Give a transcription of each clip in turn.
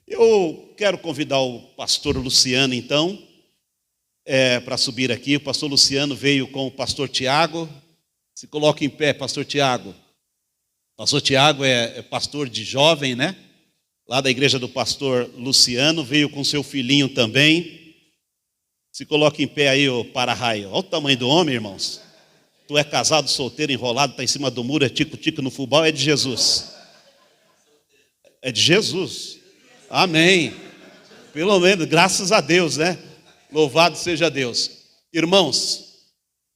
Eu quero convidar o pastor Luciano, então, para subir aqui. O pastor Luciano veio com o pastor Tiago. Se coloca em pé, pastor Tiago. Pastor Tiago é pastor de jovem, né? Lá da igreja do pastor Luciano, veio com seu filhinho também. Se coloca em pé aí, o para-raio. Olha o tamanho do homem, irmãos. Tu é casado, solteiro, enrolado, está em cima do muro, é tico-tico no fubal, é de Jesus. É de Jesus. Amém. Pelo menos, graças a Deus, né? Louvado seja Deus. Irmãos,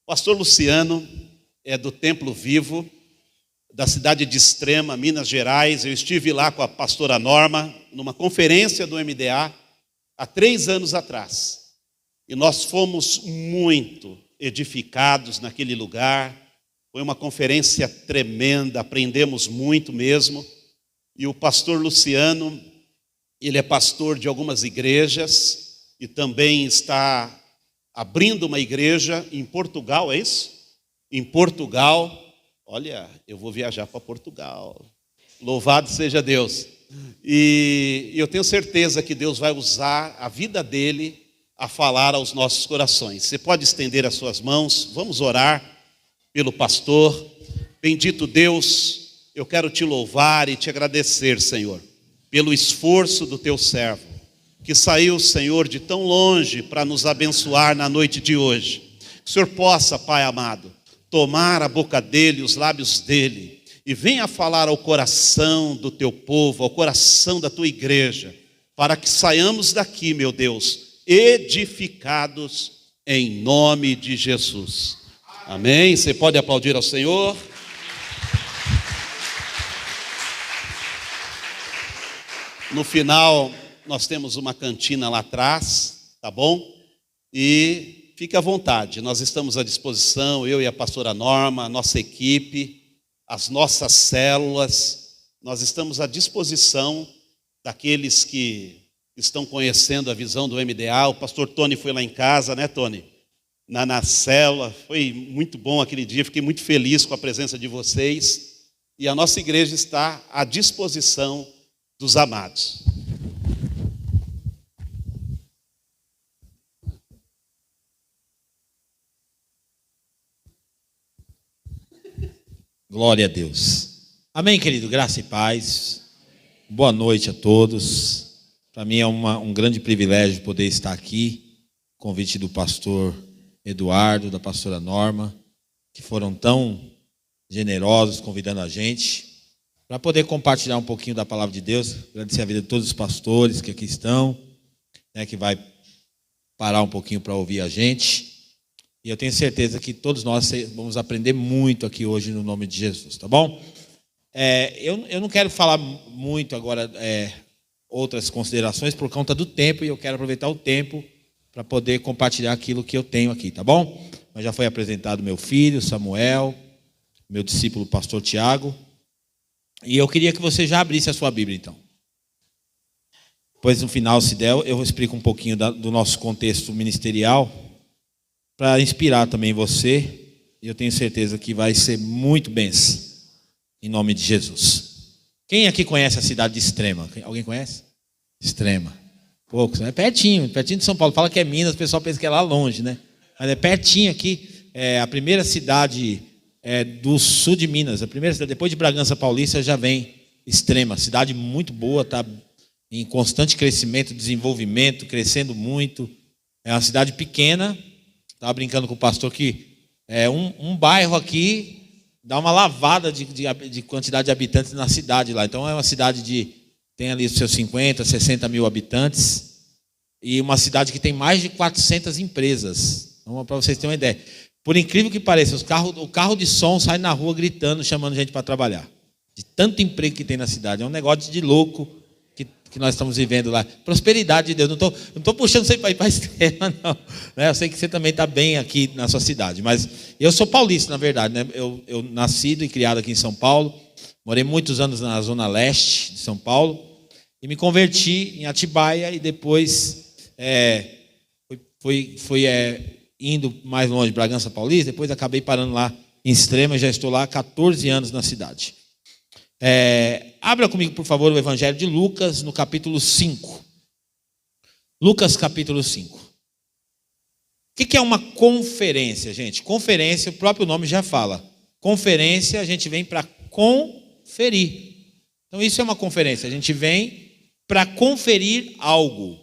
pastor Luciano é do Templo Vivo, da cidade de Extrema, Minas Gerais. Eu estive lá com a pastora Norma, numa conferência do MDA, há 3 anos atrás. E nós fomos muito edificados naquele lugar. Foi uma conferência tremenda, aprendemos muito mesmo. E o pastor Luciano, ele é pastor de algumas igrejas e também está abrindo uma igreja em Portugal, é isso? Em Portugal. Olha, eu vou viajar para Portugal. Louvado seja Deus. E eu tenho certeza que Deus vai usar a vida dele a falar aos nossos corações. Você pode estender as suas mãos, vamos orar pelo pastor. Bendito Deus, eu quero te louvar e te agradecer, Senhor, pelo esforço do teu servo, que saiu, Senhor, de tão longe para nos abençoar na noite de hoje. Que o Senhor possa, Pai amado, tomar a boca dele, os lábios dele, e venha falar ao coração do teu povo, ao coração da tua igreja, para que saiamos daqui, meu Deus, edificados em nome de Jesus. Amém? Você pode aplaudir ao Senhor. No final, nós temos uma cantina lá atrás, tá bom? E fique à vontade, nós estamos à disposição, eu e a pastora Norma, a nossa equipe, as nossas células, nós estamos à disposição daqueles que estão conhecendo a visão do MDA. O pastor Tony foi lá em casa, né, Tony? Na célula, foi muito bom aquele dia, fiquei muito feliz com a presença de vocês. E a nossa igreja está à disposição dos amados. Glória a Deus. Amém, querido? Graça e paz. Boa noite a todos. Para mim é um grande privilégio poder estar aqui. Convite do pastor Eduardo, da pastora Norma, que foram tão generosos convidando a gente para poder compartilhar um pouquinho da palavra de Deus. Agradecer a vida de todos os pastores que aqui estão, né, que vai parar um pouquinho para ouvir a gente. E eu tenho certeza que todos nós vamos aprender muito aqui hoje no nome de Jesus, tá bom? Eu não quero falar muito agora outras considerações por conta do tempo, e eu quero aproveitar o tempo para poder compartilhar aquilo que eu tenho aqui, tá bom? Mas já foi apresentado meu filho, Samuel, meu discípulo, pastor Tiago, e eu queria que você já abrisse a sua Bíblia, então. Depois, no final, se der, eu explico um pouquinho do nosso contexto ministerial, para inspirar também você, e eu tenho certeza que vai ser muito bênção, em nome de Jesus. Quem aqui conhece a cidade de Extrema? Alguém conhece? Extrema. Poucos, né? Pertinho de São Paulo. Fala que é Minas, o pessoal pensa que é lá longe, né? Mas é pertinho aqui, é a primeira cidade do sul de Minas, a primeira cidade, depois de Bragança Paulista já vem Extrema, cidade muito boa, está em constante crescimento, desenvolvimento, crescendo muito. É uma cidade pequena. Estava brincando com o pastor que um bairro aqui dá uma lavada de quantidade de habitantes na cidade lá. Então é uma cidade tem ali os seus 50, 60 mil habitantes, e uma cidade que tem mais de 400 empresas. Então, para vocês terem uma ideia. Por incrível que pareça, o carro de som sai na rua gritando, chamando gente para trabalhar. De tanto emprego que tem na cidade. É um negócio de louco que nós estamos vivendo lá. Prosperidade de Deus. Não estou puxando você para ir para a Extrema, não. Eu sei que você também está bem aqui na sua cidade. Mas eu sou paulista, na verdade, né? Eu nascido e criado aqui em São Paulo. Morei muitos anos na zona leste de São Paulo. E me converti em Atibaia e depois fui indo mais longe, Bragança Paulista. Depois acabei parando lá em Extrema. Já estou lá há 14 anos na cidade. Abra comigo, por favor, o Evangelho de Lucas, no capítulo 5. Lucas, capítulo 5. O que é uma conferência, gente? Conferência, o próprio nome já fala. Conferência, a gente vem para conferir. Então, isso é uma conferência. A gente vem para conferir algo.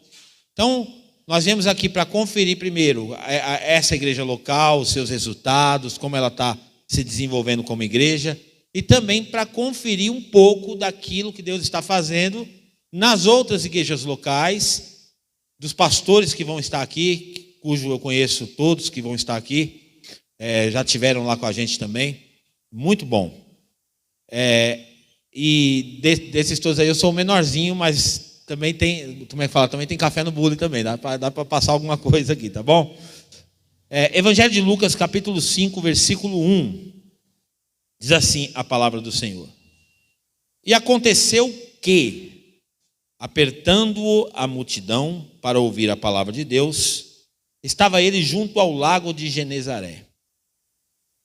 Então, nós viemos aqui para conferir primeiro essa igreja local, os seus resultados, como ela está se desenvolvendo como igreja, e também para conferir um pouco daquilo que Deus está fazendo nas outras igrejas locais, dos pastores que vão estar aqui, cujo eu conheço todos que vão estar aqui, já tiveram lá com a gente também, muito bom. E desses todos aí eu sou o menorzinho, mas também tem, como é que fala? Também tem café no bule também, dá para passar alguma coisa aqui, tá bom? Evangelho de Lucas, capítulo 5, versículo 1, diz assim a palavra do Senhor. E aconteceu que, apertando-o a multidão para ouvir a palavra de Deus, estava ele junto ao lago de Genezaré.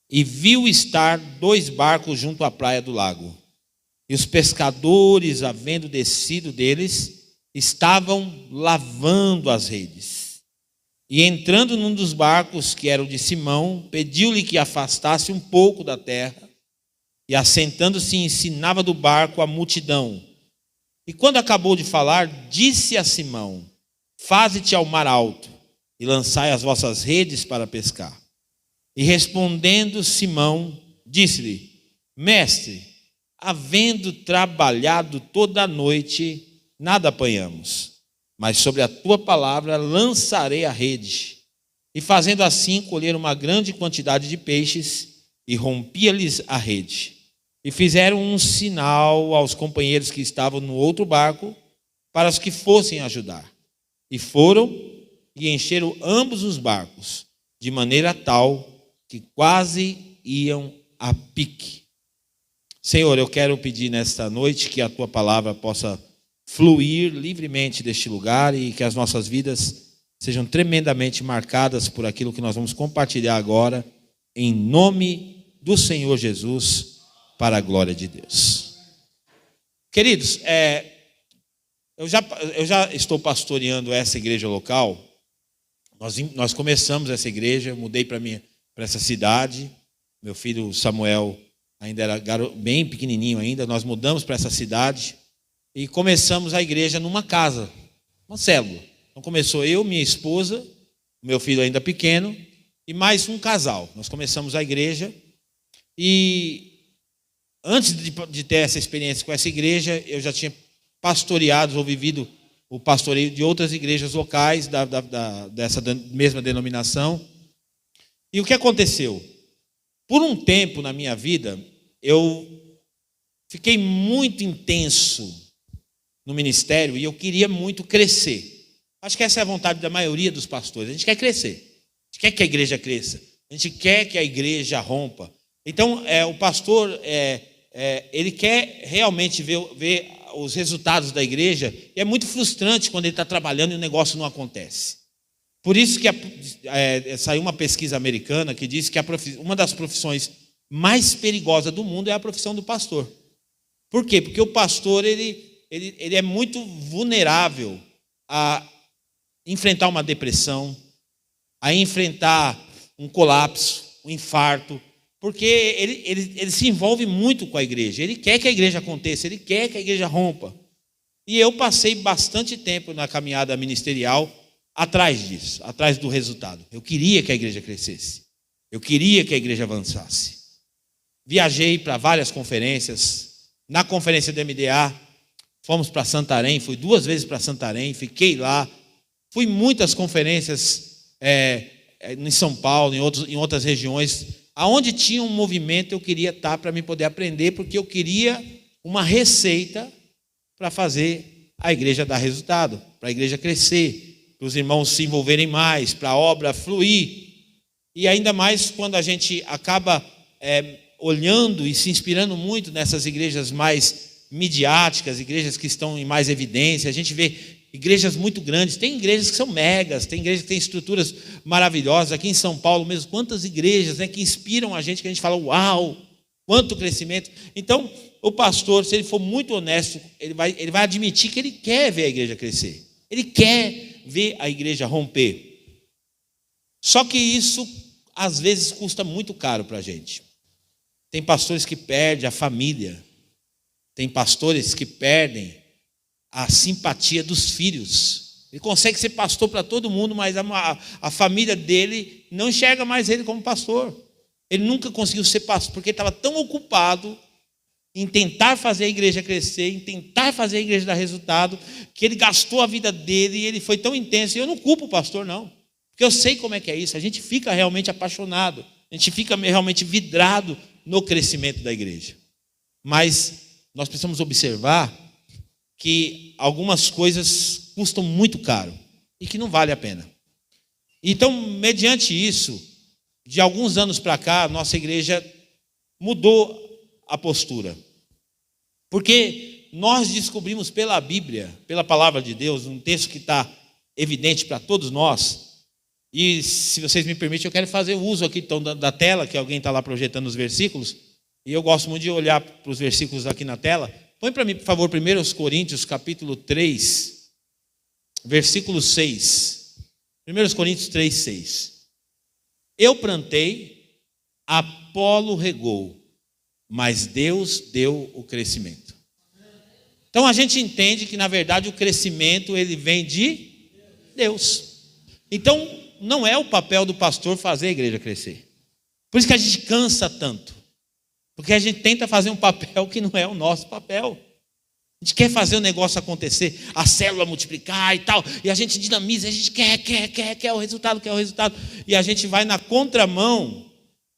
E viu estar 2 barcos junto à praia do lago. E os pescadores, havendo descido deles, estavam lavando as redes. E entrando num dos barcos, que era o de Simão, pediu-lhe que afastasse um pouco da terra. E assentando-se, ensinava do barco a multidão. E quando acabou de falar, disse a Simão: faze-te ao mar alto, e lançai as vossas redes para pescar. E respondendo Simão, disse-lhe: mestre, havendo trabalhado toda a noite, nada apanhamos, mas sobre a tua palavra lançarei a rede. E fazendo assim, colheram uma grande quantidade de peixes, e rompia-lhes a rede. E fizeram um sinal aos companheiros que estavam no outro barco, para os que fossem ajudar. E foram e encheram ambos os barcos, de maneira tal que quase iam a pique. Senhor, eu quero pedir nesta noite que a tua palavra possa fluir livremente deste lugar e que as nossas vidas sejam tremendamente marcadas por aquilo que nós vamos compartilhar agora, em nome do Senhor Jesus, para a glória de Deus. Queridos, eu já estou pastoreando essa igreja local. Nós começamos essa igreja, mudei para essa cidade. Meu filho Samuel ainda era bem pequenininho ainda. Nós mudamos para essa cidade e começamos a igreja numa casa, uma célula. Então começou eu, minha esposa, meu filho ainda pequeno e mais um casal. Nós começamos a igreja e antes de ter essa experiência com essa igreja, eu já tinha pastoreado ou vivido o pastoreio de outras igrejas locais dessa mesma denominação. E o que aconteceu? Por um tempo na minha vida, eu fiquei muito intenso no ministério e eu queria muito crescer. Acho que essa é a vontade da maioria dos pastores. A gente quer crescer. A gente quer que a igreja cresça. A gente quer que a igreja rompa. Então, o pastor, ele quer realmente ver os resultados da igreja, e é muito frustrante quando ele está trabalhando e o negócio não acontece. Por isso que saiu uma pesquisa americana que diz que uma das profissões mais perigosas do mundo é a profissão do pastor. Por quê? Porque o pastor ele é muito vulnerável a enfrentar uma depressão, a enfrentar um colapso, um infarto, porque ele se envolve muito com a igreja. Ele quer que a igreja aconteça, ele quer que a igreja rompa. E eu passei bastante tempo na caminhada ministerial atrás disso, atrás do resultado. Eu queria que a igreja crescesse. Eu queria que a igreja avançasse. Viajei para várias conferências. Na conferência do MDA, fomos para Santarém, fui 2 vezes para Santarém, fiquei lá. Fui em muitas conferências em São Paulo, em outras regiões. Aonde tinha um movimento, eu queria estar para me poder aprender, porque eu queria uma receita para fazer a igreja dar resultado, para a igreja crescer, para os irmãos se envolverem mais, para a obra fluir. E ainda mais quando a gente acaba olhando e se inspirando muito nessas igrejas mais midiáticas, igrejas que estão em mais evidência. A gente vê igrejas muito grandes, tem igrejas que são megas, tem igrejas que têm estruturas maravilhosas. Aqui em São Paulo mesmo, quantas igrejas que inspiram a gente, que a gente fala, uau, quanto crescimento. Então, o pastor, se ele for muito honesto, ele vai admitir que ele quer ver a igreja crescer. Ele quer ver a igreja romper. Só que isso, às vezes, custa muito caro para a gente. Tem pastores que perdem a família. Tem pastores que perdem a simpatia dos filhos. Ele consegue ser pastor para todo mundo, mas a família dele não enxerga mais ele como pastor. Ele nunca conseguiu ser pastor, porque ele estava tão ocupado em tentar fazer a igreja crescer, em tentar fazer a igreja dar resultado, que ele gastou a vida dele e ele foi tão intenso. E eu não culpo o pastor, não, porque eu sei como é que é isso. A gente fica realmente apaixonado, a gente fica realmente vidrado no crescimento da igreja. Mas nós precisamos observar que algumas coisas custam muito caro e que não vale a pena. Então, mediante isso, de alguns anos para cá, nossa igreja mudou a postura. Porque nós descobrimos pela Bíblia, pela palavra de Deus, um texto que está evidente para todos nós. E, se vocês me permitem, eu quero fazer uso aqui então da tela, que alguém está lá projetando os versículos. E eu gosto muito de olhar para os versículos aqui na tela. Põe para mim, por favor, 1 Coríntios, capítulo 3, versículo 6. 1 Coríntios 3, 6. Eu plantei, Apolo regou, mas Deus deu o crescimento. Então a gente entende que, na verdade, o crescimento ele vem de Deus. Então não é o papel do pastor fazer a igreja crescer. Por isso que a gente cansa tanto. Porque a gente tenta fazer um papel que não é o nosso papel. A gente quer fazer o negócio acontecer, a célula multiplicar e tal, e a gente dinamiza, a gente quer o resultado, e a gente vai na contramão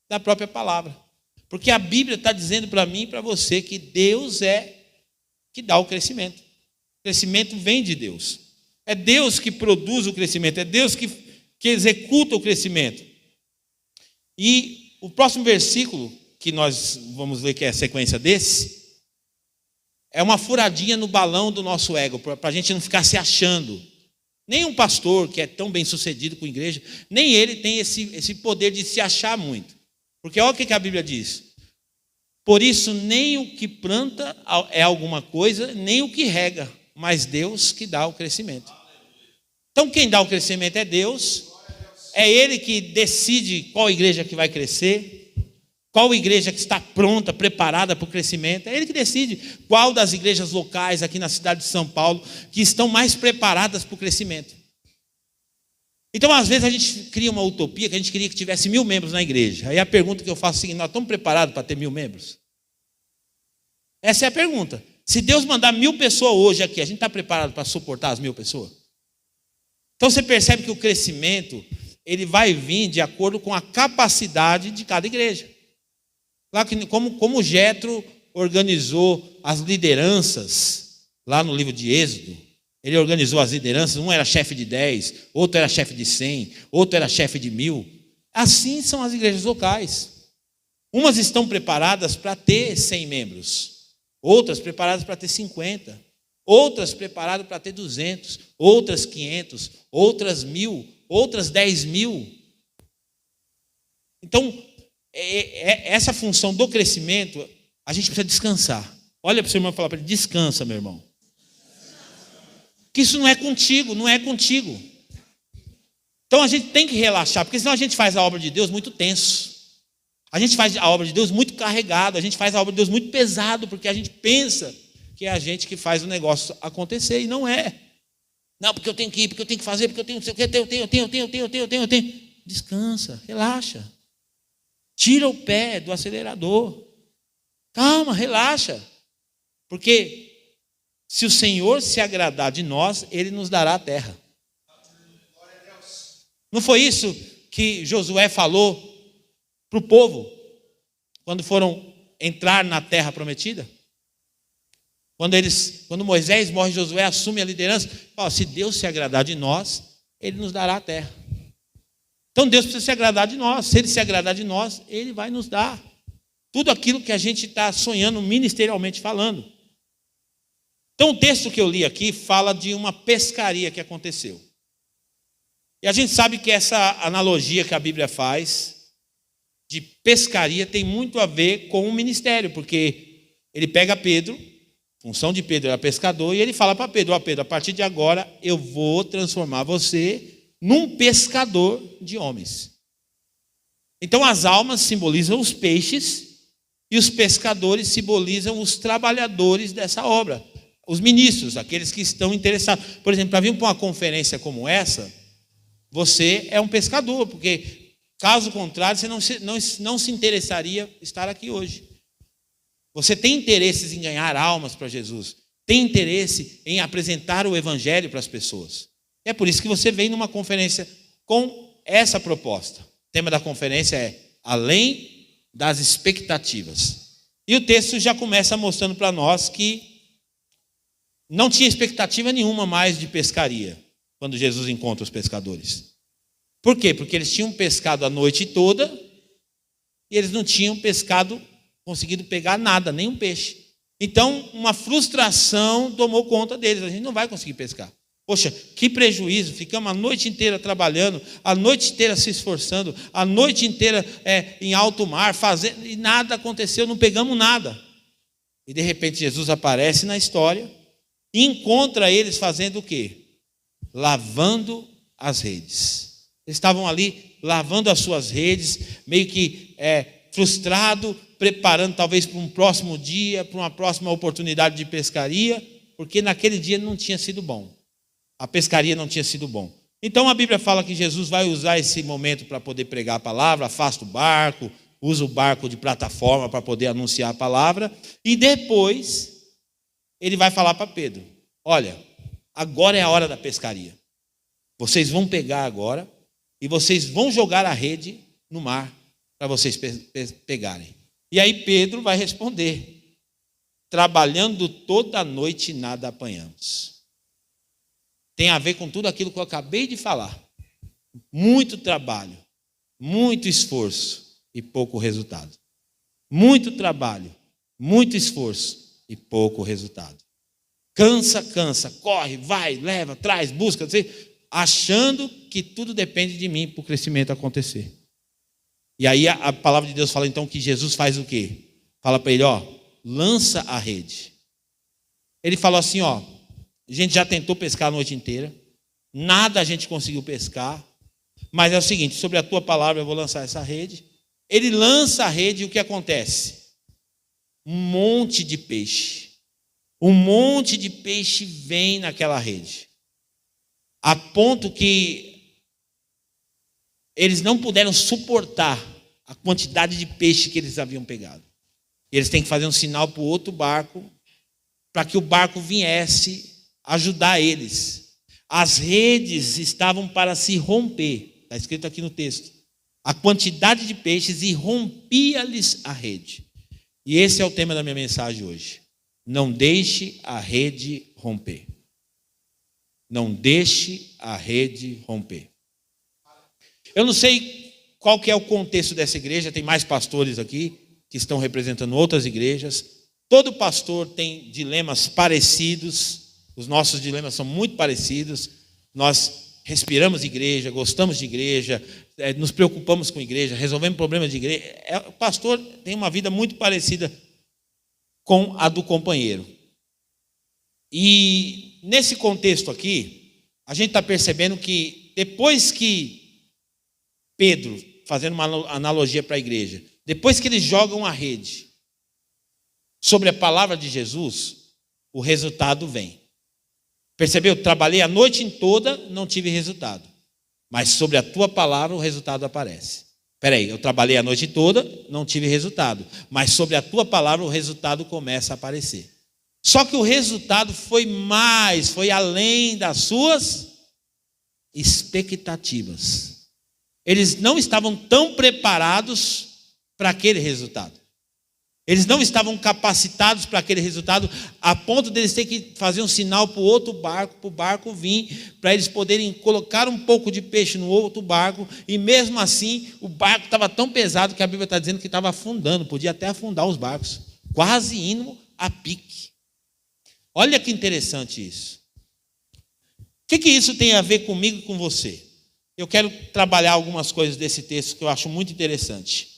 da própria palavra. Porque a Bíblia está dizendo para mim e para você que Deus é que dá o crescimento. O crescimento vem de Deus. É Deus que produz o crescimento, é Deus que executa o crescimento. E o próximo versículo que nós vamos ler, que é a sequência desse, é uma furadinha no balão do nosso ego, para a gente não ficar se achando. Nem um pastor que é tão bem sucedido com a igreja, nem ele tem esse poder de se achar muito. Porque olha o que a Bíblia diz. Por isso, nem o que planta é alguma coisa, nem o que rega, mas Deus que dá o crescimento. Então, quem dá o crescimento é Deus. É Ele que decide qual igreja que vai crescer, qual igreja que está pronta, preparada para o crescimento. É Ele que decide qual das igrejas locais aqui na cidade de São Paulo que estão mais preparadas para o crescimento. Então, às vezes, a gente cria uma utopia que a gente queria que tivesse 1000 membros na igreja. Aí a pergunta que eu faço é a seguinte: nós estamos preparados para ter 1000 membros? Essa é a pergunta. Se Deus mandar 1000 pessoas hoje aqui, a gente está preparado para suportar as 1000 pessoas? Então, você percebe que o crescimento ele vai vir de acordo com a capacidade de cada igreja. Lá que, como Jetro organizou as lideranças, lá no livro de Êxodo, ele organizou as lideranças, um era chefe de 10, outro era chefe de 100, outro era chefe de 1000. Assim são as igrejas locais. Umas estão preparadas para ter 100 membros, outras preparadas para ter 50, outras preparadas para ter 200, outras 500, outras 1000, outras 10.000. Então, essa função do crescimento, a gente precisa descansar. Olha para o seu irmão e fala para ele: descansa, meu irmão. Que isso não é contigo, não é contigo. Então a gente tem que relaxar, porque senão a gente faz a obra de Deus muito tenso. A gente faz a obra de Deus muito carregado, a gente faz a obra de Deus muito pesado, porque a gente pensa que é a gente que faz o negócio acontecer, e não é. Não, porque eu tenho que ir, porque eu tenho que fazer, porque eu tenho não sei o que, eu tenho. Descansa, relaxa. Tira o pé do acelerador. Calma, relaxa. Porque se o Senhor se agradar de nós, Ele nos dará a terra. Não foi isso que Josué falou para o povo, quando foram entrar na terra prometida? Quando Moisés morre, Josué assume a liderança. Fala: se Deus se agradar de nós, Ele nos dará a terra. Então Deus precisa se agradar de nós. Se Ele se agradar de nós, Ele vai nos dar tudo aquilo que a gente está sonhando ministerialmente falando. Então o texto que eu li aqui fala de uma pescaria que aconteceu. E a gente sabe que essa analogia que a Bíblia faz de pescaria tem muito a ver com o ministério, porque ele pega Pedro, função de Pedro era pescador, e ele fala para Pedro: ó Pedro, a partir de agora eu vou transformar você num pescador de homens. Então as almas simbolizam os peixes e os pescadores simbolizam os trabalhadores dessa obra, os ministros, aqueles que estão interessados. Por exemplo, para vir para uma conferência como essa, você é um pescador, porque caso contrário você não se interessaria em estar aqui hoje. Você tem interesses em ganhar almas para Jesus, tem interesse em apresentar o evangelho para as pessoas. É por isso que você vem numa conferência com essa proposta. O tema da conferência é Além das Expectativas. E o texto já começa mostrando para nós que não tinha expectativa nenhuma mais de pescaria quando Jesus encontra os pescadores. Por quê? Porque eles tinham pescado a noite toda e eles não tinham conseguido pegar nada, nem um peixe. Então, uma frustração tomou conta deles. A gente não vai conseguir pescar. Poxa, que prejuízo. Ficamos a noite inteira trabalhando, a noite inteira se esforçando, a noite inteira em alto mar, fazendo, e nada aconteceu, não pegamos nada. E de repente Jesus aparece na história e encontra eles fazendo o quê? Lavando as redes. Eles estavam ali lavando as suas redes, meio que frustrado, preparando talvez para um próximo dia, para uma próxima oportunidade de pescaria, porque naquele dia não tinha sido bom. A pescaria não tinha sido bom. Então a Bíblia fala que Jesus vai usar esse momento para poder pregar a palavra, afasta o barco, usa o barco de plataforma para poder anunciar a palavra, e depois ele vai falar para Pedro: olha, agora é a hora da pescaria. Vocês vão pegar agora e vocês vão jogar a rede no mar para vocês pegarem. E aí Pedro vai responder: trabalhando toda a noite nada apanhamos. Tem a ver com tudo aquilo que eu acabei de falar. Muito trabalho, muito esforço e pouco resultado. Muito trabalho, muito esforço e pouco resultado. Cansa, corre, vai, leva, traz, busca, achando que tudo depende de mim para o crescimento acontecer. E aí a palavra de Deus fala então que Jesus faz o quê? Fala para ele: ó, lança a rede. Ele falou assim: ó, a gente já tentou pescar a noite inteira, nada a gente conseguiu pescar, mas é o seguinte, sobre a tua palavra eu vou lançar essa rede. Ele lança a rede e o que acontece? Um monte de peixe vem naquela rede, a ponto que eles não puderam suportar a quantidade de peixe que eles haviam pegado. Eles têm que fazer um sinal para o outro barco, para que o barco viesse ajudar eles. As redes estavam para se romper, está escrito aqui no texto. A quantidade de peixes e rompia-lhes a rede. E esse é o tema da minha mensagem hoje. Não deixe a rede romper. Não deixe a rede romper. Eu não sei qual que é o contexto dessa igreja, tem mais pastores aqui que estão representando outras igrejas. Todo pastor tem dilemas parecidos. Os nossos dilemas são muito parecidos. Nós respiramos igreja, gostamos de igreja, nos preocupamos com igreja, resolvemos problemas de igreja. O pastor tem uma vida muito parecida com a do companheiro. E nesse contexto aqui, a gente está percebendo que depois que Pedro, fazendo uma analogia para a igreja, depois que eles jogam a rede sobre a palavra de Jesus, o resultado vem. Percebeu? Trabalhei a noite toda, não tive resultado. Mas sobre a tua palavra o resultado aparece. Espera aí, eu trabalhei a noite toda, não tive resultado. Mas sobre a tua palavra o resultado começa a aparecer. Só que o resultado foi além das suas expectativas. Eles não estavam tão preparados para aquele resultado. Eles não estavam capacitados para aquele resultado, a ponto de eles terem que fazer um sinal para o outro barco, para o barco vir, para eles poderem colocar um pouco de peixe no outro barco, e mesmo assim o barco estava tão pesado que a Bíblia está dizendo que estava afundando, podia até afundar os barcos, quase indo a pique. Olha que interessante isso. O que isso tem a ver comigo e com você? Eu quero trabalhar algumas coisas desse texto que eu acho muito interessante.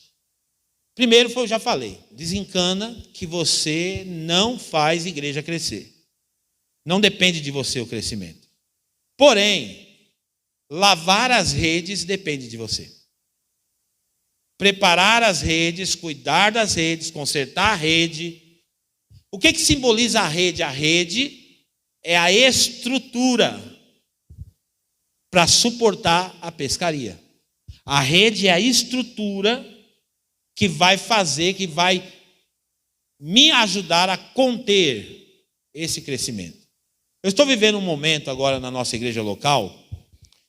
Primeiro, eu já falei, desencana que você não faz igreja crescer. Não depende de você o crescimento. Porém, lavar as redes depende de você. Preparar as redes, cuidar das redes, consertar a rede. O que simboliza a rede? A rede é a estrutura para suportar a pescaria. A rede é a estrutura que vai fazer, que vai me ajudar a conter esse crescimento. Eu estou vivendo um momento agora na nossa igreja local.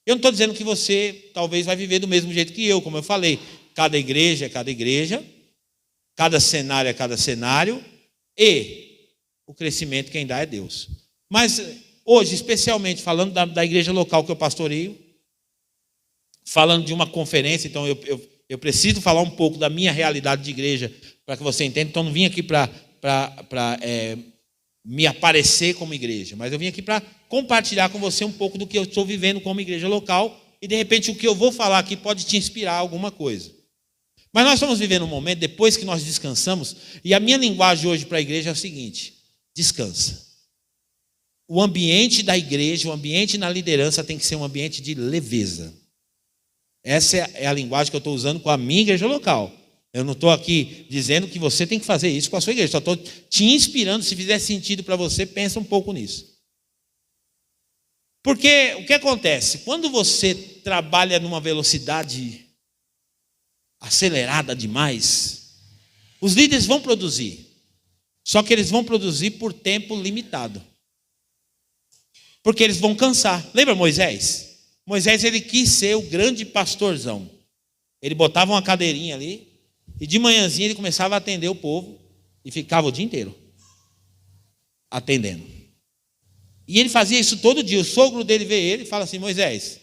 Eu não estou dizendo que você talvez vai viver do mesmo jeito que eu, como eu falei. Cada igreja é cada igreja, cada cenário é cada cenário, e o crescimento quem dá é Deus. Mas hoje, especialmente falando da igreja local que eu pastoreio, falando de uma conferência, então eu preciso falar um pouco da minha realidade de igreja para que você entenda. Então não vim aqui para me aparecer como igreja, mas eu vim aqui para compartilhar com você um pouco do que eu estou vivendo como igreja local, e de repente o que eu vou falar aqui pode te inspirar alguma coisa. Mas nós estamos vivendo um momento, depois que nós descansamos, e a minha linguagem hoje para a igreja é o seguinte: descansa. O ambiente da igreja, o ambiente na liderança tem que ser um ambiente de leveza. Essa é a linguagem que eu estou usando com a minha igreja local. Eu não estou aqui dizendo que você tem que fazer isso com a sua igreja, só estou te inspirando. Se fizer sentido para você, pensa um pouco nisso. Porque o que acontece? Quando você trabalha numa velocidade acelerada demais, os líderes vão produzir, só que eles vão produzir por tempo limitado, porque eles vão cansar. Lembra Moisés? Moisés, ele quis ser o grande pastorzão. Ele botava uma cadeirinha ali e de manhãzinha ele começava a atender o povo e ficava o dia inteiro atendendo. E ele fazia isso todo dia. O sogro dele vê ele e fala assim: Moisés,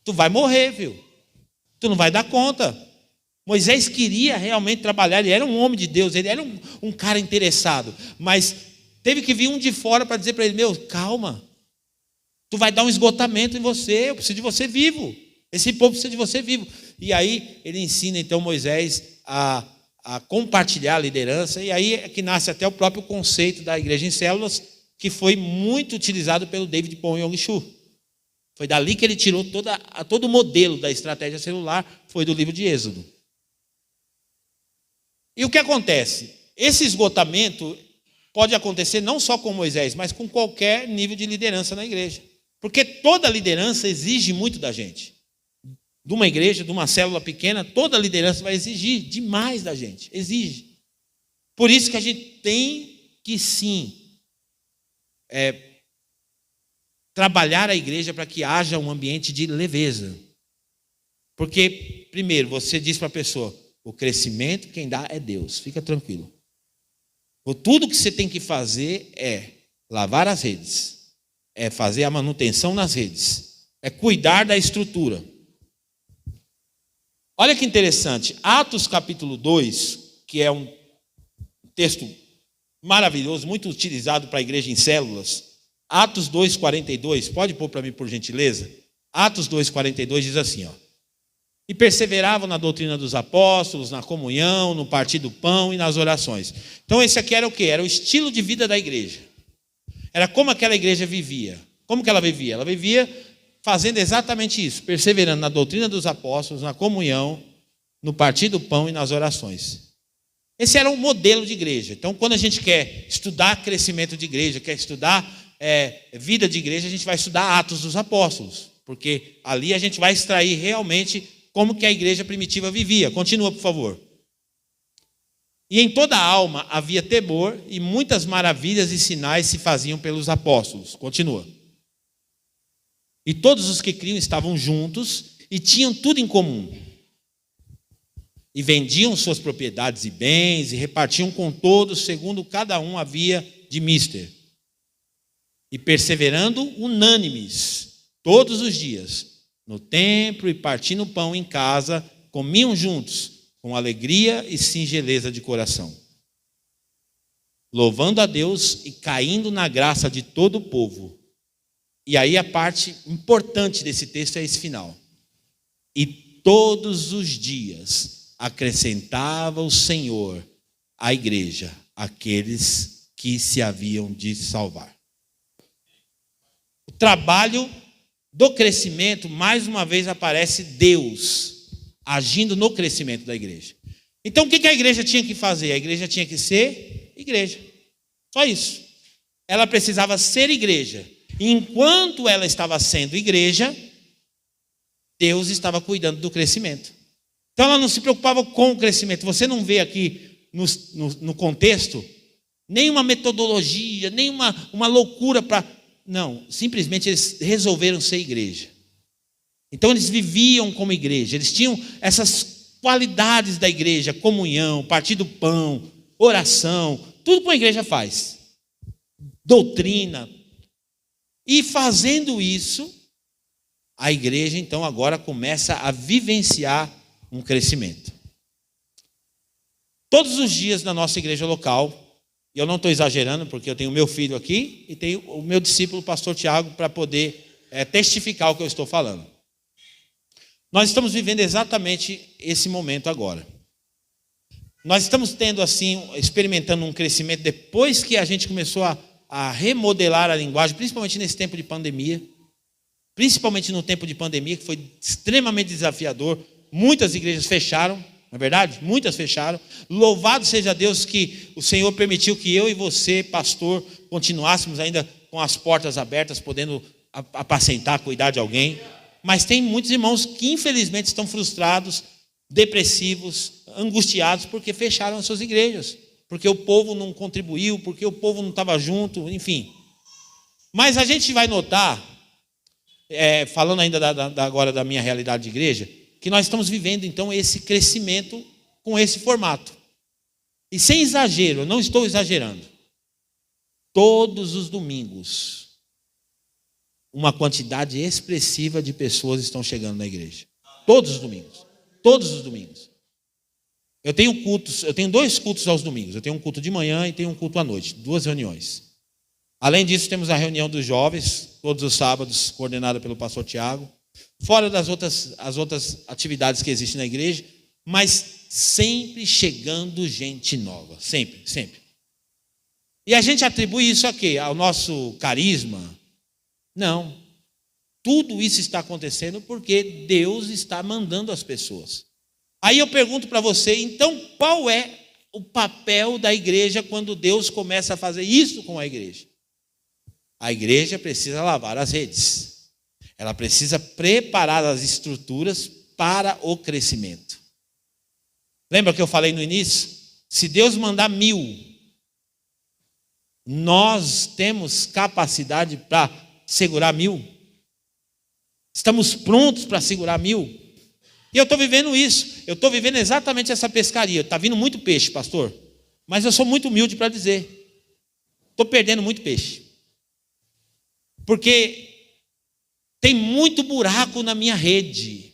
tu vai morrer, viu? Tu não vai dar conta. Moisés queria realmente trabalhar, ele era um homem de Deus, ele era um cara interessado, mas teve que vir um de fora para dizer para ele: meu, calma, tu vai dar um esgotamento em você, eu preciso de você vivo, esse povo precisa de você vivo. E aí ele ensina então Moisés a compartilhar a liderança, e aí é que nasce até o próprio conceito da igreja em células, que foi muito utilizado pelo David Pong-Yong-Chu. Foi dali que ele tirou todo o modelo da estratégia celular, foi do livro de Êxodo. E o que acontece? Esse esgotamento pode acontecer não só com Moisés, mas com qualquer nível de liderança na igreja. Porque toda liderança exige muito da gente. De uma igreja, de uma célula pequena, toda liderança vai exigir demais da gente. Exige. Por isso que a gente tem que sim trabalhar a igreja para que haja um ambiente de leveza. Porque, primeiro, você diz para a pessoa: o crescimento quem dá é Deus, fica tranquilo. Tudo que você tem que fazer é lavar as redes, é fazer a manutenção nas redes, é cuidar da estrutura. Olha que interessante, Atos capítulo 2, que é um texto maravilhoso, muito utilizado para a igreja em células. Atos 2,42, pode pôr para mim por gentileza? Atos 2,42 diz assim, ó: e perseveravam na doutrina dos apóstolos, na comunhão, no partir do pão e nas orações. Então esse aqui era o quê? Era o estilo de vida da igreja. Era como aquela igreja vivia. Como que ela vivia? Ela vivia fazendo exatamente isso, perseverando na doutrina dos apóstolos, na comunhão, no partir do pão e nas orações. Esse era um modelo de igreja. Então, quando a gente quer estudar crescimento de igreja, quer estudar vida de igreja, a gente vai estudar Atos dos Apóstolos, porque ali a gente vai extrair realmente como que a igreja primitiva vivia. Continua, por favor. E em toda a alma havia temor, e muitas maravilhas e sinais se faziam pelos apóstolos. Continua. E todos os que criam estavam juntos e tinham tudo em comum. E vendiam suas propriedades e bens e repartiam com todos, segundo cada um havia de mister. E perseverando unânimes todos os dias no templo e partindo pão em casa, comiam juntos com alegria e singeleza de coração, louvando a Deus e caindo na graça de todo o povo. E aí a parte importante desse texto é esse final. E todos os dias acrescentava o Senhor à igreja aqueles que se haviam de salvar. O trabalho do crescimento, mais uma vez aparece Deus agindo no crescimento da igreja. Então o que a igreja tinha que fazer? A igreja tinha que ser igreja. Só isso. Ela precisava ser igreja. E enquanto ela estava sendo igreja, Deus estava cuidando do crescimento. Então ela não se preocupava com o crescimento. Você não vê aqui no contexto nenhuma metodologia, nenhuma uma loucura para... Não, simplesmente eles resolveram ser igreja. Então eles viviam como igreja. Eles tinham essas qualidades da igreja: comunhão, partir do pão, oração, tudo que uma igreja faz. Doutrina. E fazendo isso, a igreja então agora começa a vivenciar um crescimento. Todos os dias na nossa igreja local, e eu não estou exagerando, porque eu tenho o meu filho aqui e tenho o meu discípulo, o pastor Tiago, para poder testificar o que eu estou falando. Nós estamos vivendo exatamente esse momento agora. Nós estamos tendo assim, experimentando um crescimento depois que a gente começou a remodelar a linguagem, principalmente nesse tempo de pandemia. Principalmente no tempo de pandemia, que foi extremamente desafiador. Muitas igrejas fecharam, não é verdade? Muitas fecharam. Louvado seja Deus que o Senhor permitiu que eu e você, pastor, continuássemos ainda com as portas abertas, podendo apacentar, cuidar de alguém. Mas tem muitos irmãos que infelizmente estão frustrados, depressivos, angustiados, porque fecharam as suas igrejas, porque o povo não contribuiu, porque o povo não estava junto, enfim. Mas a gente vai notar, falando ainda agora da minha realidade de igreja, que nós estamos vivendo então esse crescimento com esse formato. E sem exagero, eu não estou exagerando. Todos os domingos, uma quantidade expressiva de pessoas estão chegando na igreja. Todos os domingos. Todos os domingos. Eu tenho 2 cultos aos domingos. Eu tenho um culto de manhã e tenho um culto à noite. 2 reuniões. Além disso, temos a reunião dos jovens, todos os sábados, coordenada pelo pastor Tiago. Fora as outras atividades que existem na igreja, mas sempre chegando gente nova. Sempre, sempre. E a gente atribui isso a quê? Ao nosso carisma? Não. Tudo isso está acontecendo porque Deus está mandando as pessoas. Aí eu pergunto para você, então qual é o papel da igreja quando Deus começa a fazer isso com a igreja? A igreja precisa lavar as redes. Ela precisa preparar as estruturas para o crescimento. Lembra que eu falei no início? Se Deus mandar 1000, nós temos capacidade para segurar 1000? Estamos prontos para segurar 1000? E eu estou vivendo isso. Eu estou vivendo exatamente essa pescaria. Está vindo muito peixe, pastor. Mas eu sou muito humilde para dizer. Estou perdendo muito peixe. Porque tem muito buraco na minha rede.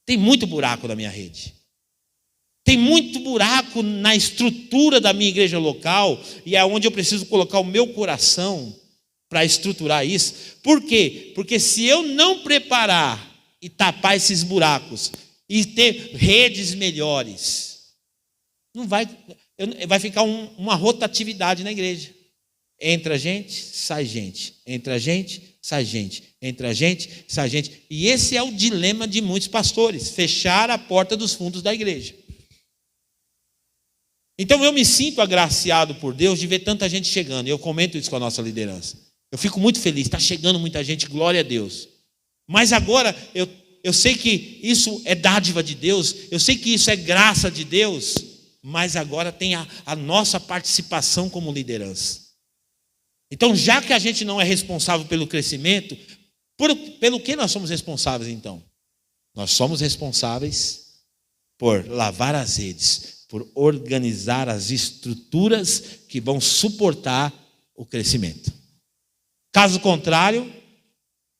Tem muito buraco na minha rede. Tem muito buraco na estrutura da minha igreja local. E é onde eu preciso colocar o meu coração para estruturar isso. Por quê? Porque se eu não preparar e tapar esses buracos e ter redes melhores, vai ficar uma rotatividade na igreja. Entra gente, sai gente. Entra gente, sai gente. Entra gente, sai gente. E esse é o dilema de muitos pastores: fechar a porta dos fundos da igreja. Então eu me sinto agraciado por Deus de ver tanta gente chegando. Eu comento isso com a nossa liderança. Eu fico muito feliz, está chegando muita gente, glória a Deus. Mas agora eu sei que isso é dádiva de Deus, eu sei que isso é graça de Deus, mas agora tem a nossa participação como liderança. Então, já que a gente não é responsável pelo crescimento, pelo que nós somos responsáveis então? Nós somos responsáveis por lavar as redes, por organizar as estruturas que vão suportar o crescimento. Caso contrário,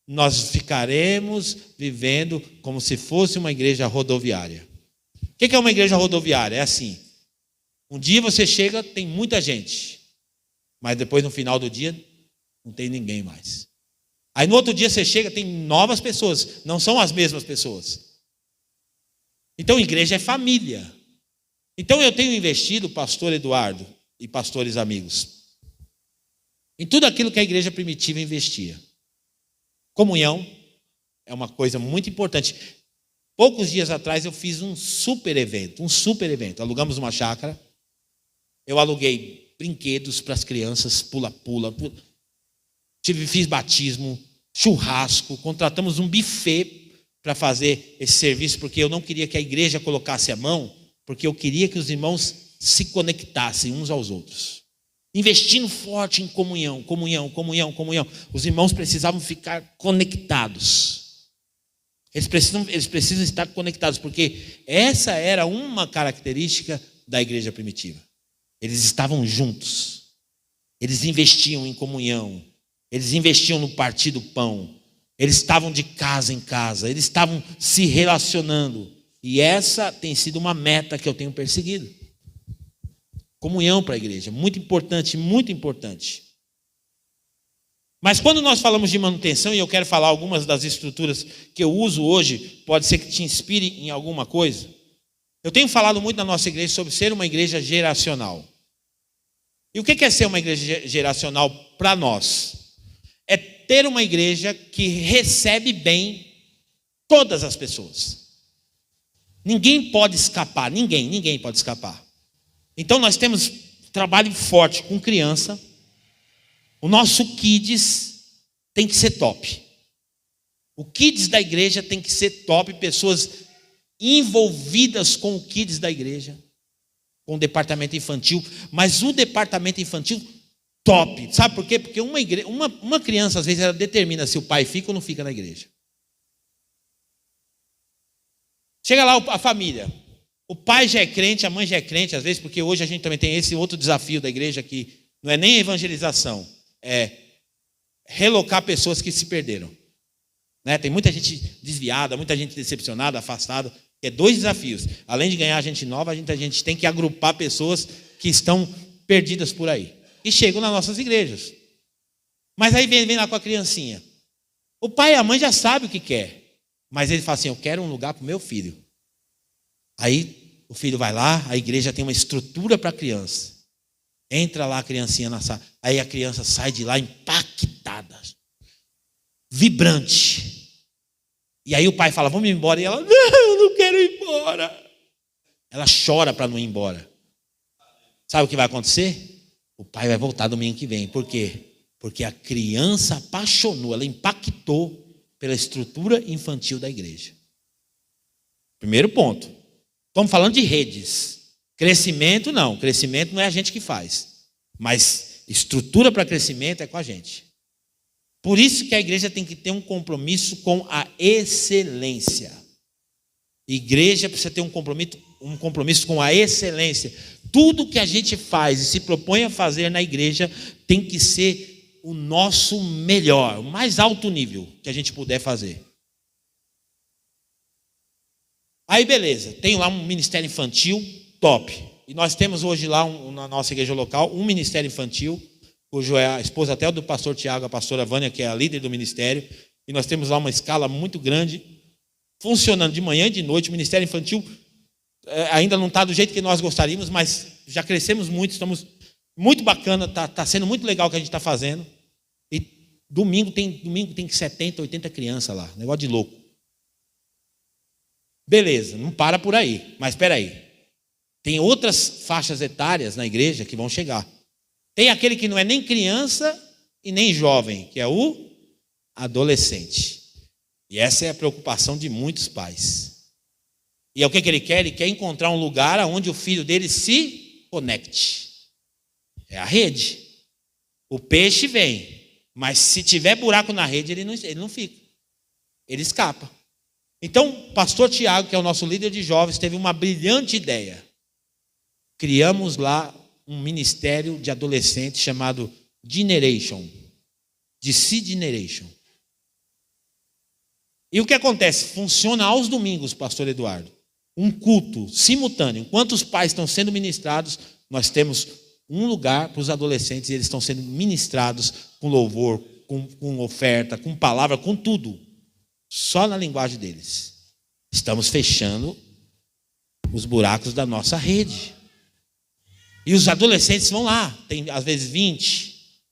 nós ficaremos vivendo como se fosse uma igreja rodoviária. O que é uma igreja rodoviária? É assim: um dia você chega, tem muita gente, mas depois no final do dia não tem ninguém mais. Aí no outro dia você chega, tem novas pessoas, não são as mesmas pessoas. Então, igreja é família. Então, eu tenho investido, pastor Eduardo e pastores amigos, em tudo aquilo que a igreja primitiva investia. Comunhão é uma coisa muito importante. Poucos dias atrás eu fiz um super evento. Alugamos uma chácara. Eu aluguei brinquedos para as crianças, pula-pula. Fiz batismo, churrasco. Contratamos um buffet para fazer esse serviço, porque eu não queria que a igreja colocasse a mão, porque eu queria que os irmãos se conectassem uns aos outros. Investindo forte em comunhão. Os irmãos precisavam ficar conectados. Eles precisam estar conectados, porque essa era uma característica da igreja primitiva. Eles estavam juntos. Eles investiam em comunhão. Eles investiam no partir do pão. Eles estavam de casa em casa. Eles estavam se relacionando. E essa tem sido uma meta que eu tenho perseguido. Comunhão para a igreja, muito importante, muito importante. Mas quando nós falamos de manutenção, e eu quero falar algumas das estruturas que eu uso hoje, pode ser que te inspire em alguma coisa. Eu tenho falado muito na nossa igreja sobre ser uma igreja geracional. E o que é ser uma igreja geracional para nós? É ter uma igreja que recebe bem todas as pessoas. Ninguém pode escapar, ninguém pode escapar. Então nós temos trabalho forte com criança. O nosso Kids tem que ser top. O Kids da igreja tem que ser top. Pessoas envolvidas com o Kids da igreja, com o departamento infantil. Mas o departamento infantil top. Sabe por quê? Porque uma criança, às vezes, ela determina se o pai fica ou não fica na igreja. Chega lá a família. O pai já é crente, a mãe já é crente, às vezes, porque hoje a gente também tem esse outro desafio da igreja, que não é nem evangelização, é relocar pessoas que se perderam. Né? Tem muita gente desviada, muita gente decepcionada, afastada. É 2 desafios. Além de ganhar gente nova, a gente tem que agrupar pessoas que estão perdidas por aí. E chegam nas nossas igrejas. Mas aí vem lá com a criancinha. O pai e a mãe já sabem o que quer. Mas ele fala assim, eu quero um lugar para o meu filho. Aí o filho vai lá, a igreja tem uma estrutura para a criança. Entra lá a criancinha na sala. Aí a criança sai de lá impactada, vibrante. E aí o pai fala, vamos embora. E ela, não, eu não quero ir embora. Ela chora para não ir embora. Sabe o que vai acontecer? O pai vai voltar domingo que vem. Por quê? Porque a criança apaixonou, ela impactou pela estrutura infantil da igreja. Primeiro ponto. Estamos falando de redes. Crescimento não é a gente que faz. Mas estrutura para crescimento é com a gente. Por isso que a igreja tem que ter um compromisso com a excelência. Igreja precisa ter um compromisso com a excelência. Tudo que a gente faz e se propõe a fazer na igreja tem que ser o nosso melhor, o mais alto nível que a gente puder fazer. Aí beleza, tem lá um ministério infantil top. E nós temos hoje lá na nossa igreja local um ministério infantil, cujo é a esposa até do pastor Tiago, a pastora Vânia, que é a líder do ministério. E nós temos lá uma escala muito grande, funcionando de manhã e de noite. O ministério infantil ainda não está do jeito que nós gostaríamos, mas já crescemos muito, estamos muito bacana, está sendo muito legal o que a gente está fazendo. E domingo tem 70, 80 crianças lá, negócio de louco. Beleza, não para por aí, mas espera aí. Tem outras faixas etárias na igreja que vão chegar. Tem aquele que não é nem criança e nem jovem, que é o adolescente. E essa é a preocupação de muitos pais. E é o que ele quer? Ele quer encontrar um lugar onde o filho dele se conecte. É a rede. O peixe vem, mas se tiver buraco na rede, ele não fica. Ele escapa. Então, o pastor Tiago, que é o nosso líder de jovens, teve uma brilhante ideia. Criamos lá um ministério de adolescentes chamado Generation. E o que acontece? Funciona aos domingos, pastor Eduardo. Um culto simultâneo. Enquanto os pais estão sendo ministrados, nós temos um lugar para os adolescentes e eles estão sendo ministrados com louvor, com oferta, com palavra, com tudo. Só na linguagem deles. Estamos fechando os buracos da nossa rede. E os adolescentes vão lá, tem às vezes 20,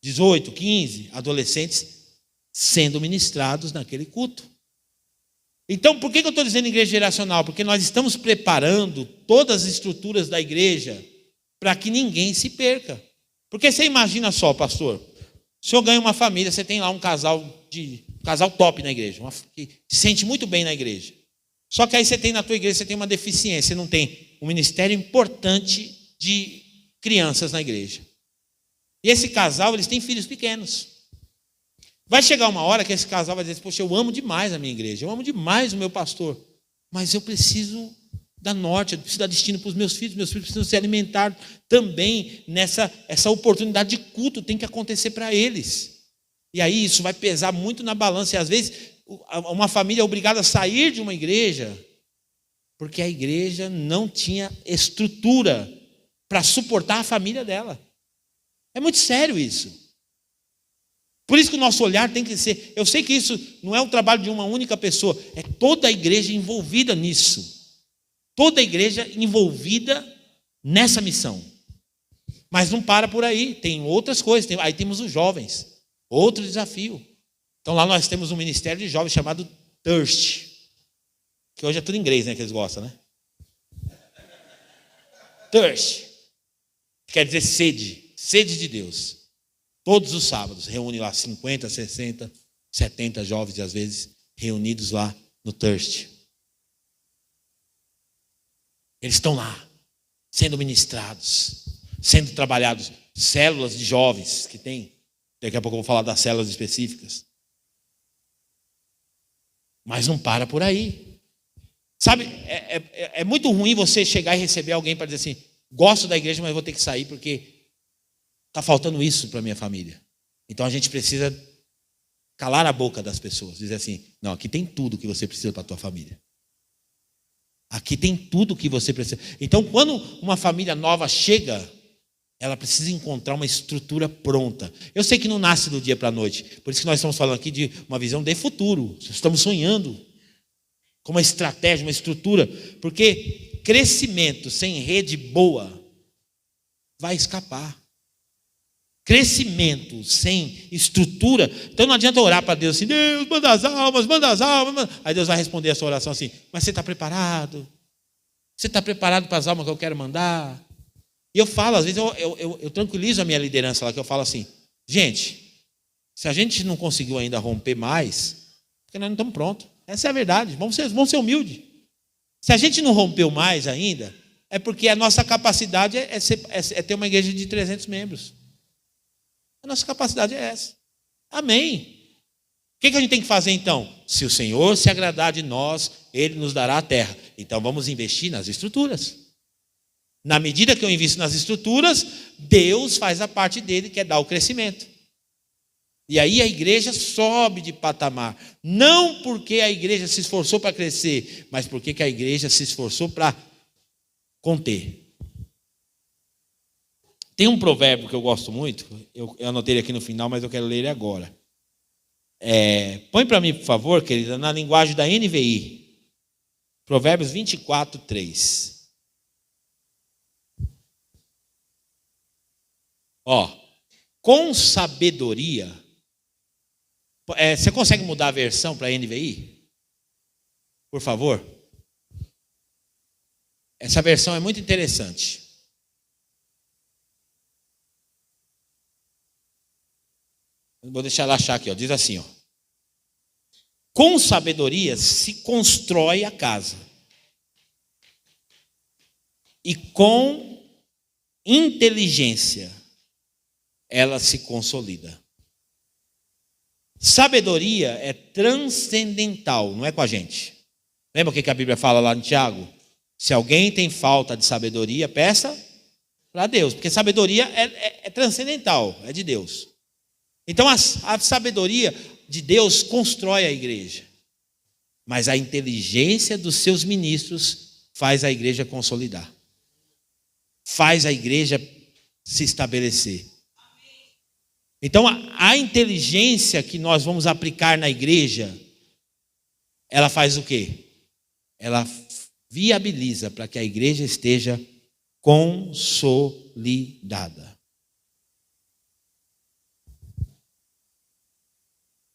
18, 15 adolescentes sendo ministrados naquele culto. Então, por que eu estou dizendo igreja geracional? Porque nós estamos preparando todas as estruturas da igreja para que ninguém se perca. Porque você imagina só, pastor, o senhor ganha uma família, você tem lá um casal top na igreja, que se sente muito bem na igreja. Só que aí você tem na tua igreja, você tem uma deficiência, você não tem um ministério importante de crianças na igreja. E esse casal, eles têm filhos pequenos. Vai chegar uma hora que esse casal vai dizer, poxa, eu amo demais a minha igreja, eu amo demais o meu pastor, mas eu preciso dar norte, eu preciso dar destino para os meus filhos precisam se alimentar também essa oportunidade de culto tem que acontecer para eles. E aí isso vai pesar muito na balança, e às vezes uma família é obrigada a sair de uma igreja, porque a igreja não tinha estrutura para suportar a família dela. É muito sério isso. Por isso que o nosso olhar tem que ser, eu sei que isso não é um trabalho de uma única pessoa, é toda a igreja envolvida nisso. Toda a igreja envolvida nessa missão. Mas não para por aí, tem outras coisas, aí temos os jovens, outro desafio. Então lá nós temos um ministério de jovens chamado Thirst, que hoje é tudo em inglês, né, que eles gostam, né? Thirst, quer dizer sede de Deus. Todos os sábados, reúne lá 50, 60, 70 jovens, às vezes, reunidos lá no Thirst. Eles estão lá, sendo ministrados, sendo trabalhados. Células de jovens que tem. Daqui a pouco eu vou falar das células específicas. Mas não para por aí. Sabe, é muito ruim você chegar e receber alguém para dizer assim, gosto da igreja, mas vou ter que sair porque está faltando isso para a minha família. Então a gente precisa calar a boca das pessoas. Dizer assim, não, aqui tem tudo que você precisa para a tua família. Aqui tem tudo que você precisa. Então quando uma família nova chega, ela precisa encontrar uma estrutura pronta. Eu sei que não nasce do dia para a noite. Por isso que nós estamos falando aqui de uma visão de futuro. Estamos sonhando com uma estratégia, uma estrutura. Porque crescimento sem rede boa vai escapar. Crescimento sem estrutura. Então não adianta orar para Deus assim, Deus, manda as almas, manda as almas. Aí Deus vai responder a sua oração assim, mas você está preparado? Você está preparado para as almas que eu quero mandar? E eu falo, às vezes eu tranquilizo a minha liderança lá, que eu falo assim, gente, se a gente não conseguiu ainda romper mais, porque nós não estamos prontos. Essa é a verdade, vamos ser humildes. Se a gente não rompeu mais ainda, é porque a nossa capacidade é ter uma igreja de 300 membros. A nossa capacidade é essa. Amém. O que a gente tem que fazer então? Se o Senhor se agradar de nós, Ele nos dará a terra. Então vamos investir nas estruturas. Na medida que eu invisto nas estruturas, Deus faz a parte dele, que é dar o crescimento. E aí a igreja sobe de patamar. Não porque a igreja se esforçou para crescer, mas porque a igreja se esforçou para conter. Tem um provérbio que eu gosto muito, eu anotei ele aqui no final, mas eu quero ler ele agora. Põe para mim, por favor, querida, na linguagem da NVI. Provérbios 24, 3. Com sabedoria. Você consegue mudar a versão para a NVI? Por favor. Essa versão é muito interessante. Vou deixar ela achar aqui, diz assim, com sabedoria se constrói a casa, e com inteligência ela se consolida. Sabedoria é transcendental, não é com a gente. Lembra o que a Bíblia fala lá em Tiago? Se alguém tem falta de sabedoria, peça para Deus, porque sabedoria é transcendental, é de Deus. Então a sabedoria de Deus constrói a igreja, mas a inteligência dos seus ministros faz a igreja consolidar, faz a igreja se estabelecer. Então a inteligência que nós vamos aplicar na igreja, ela faz o quê? Ela viabiliza para que a igreja esteja consolidada.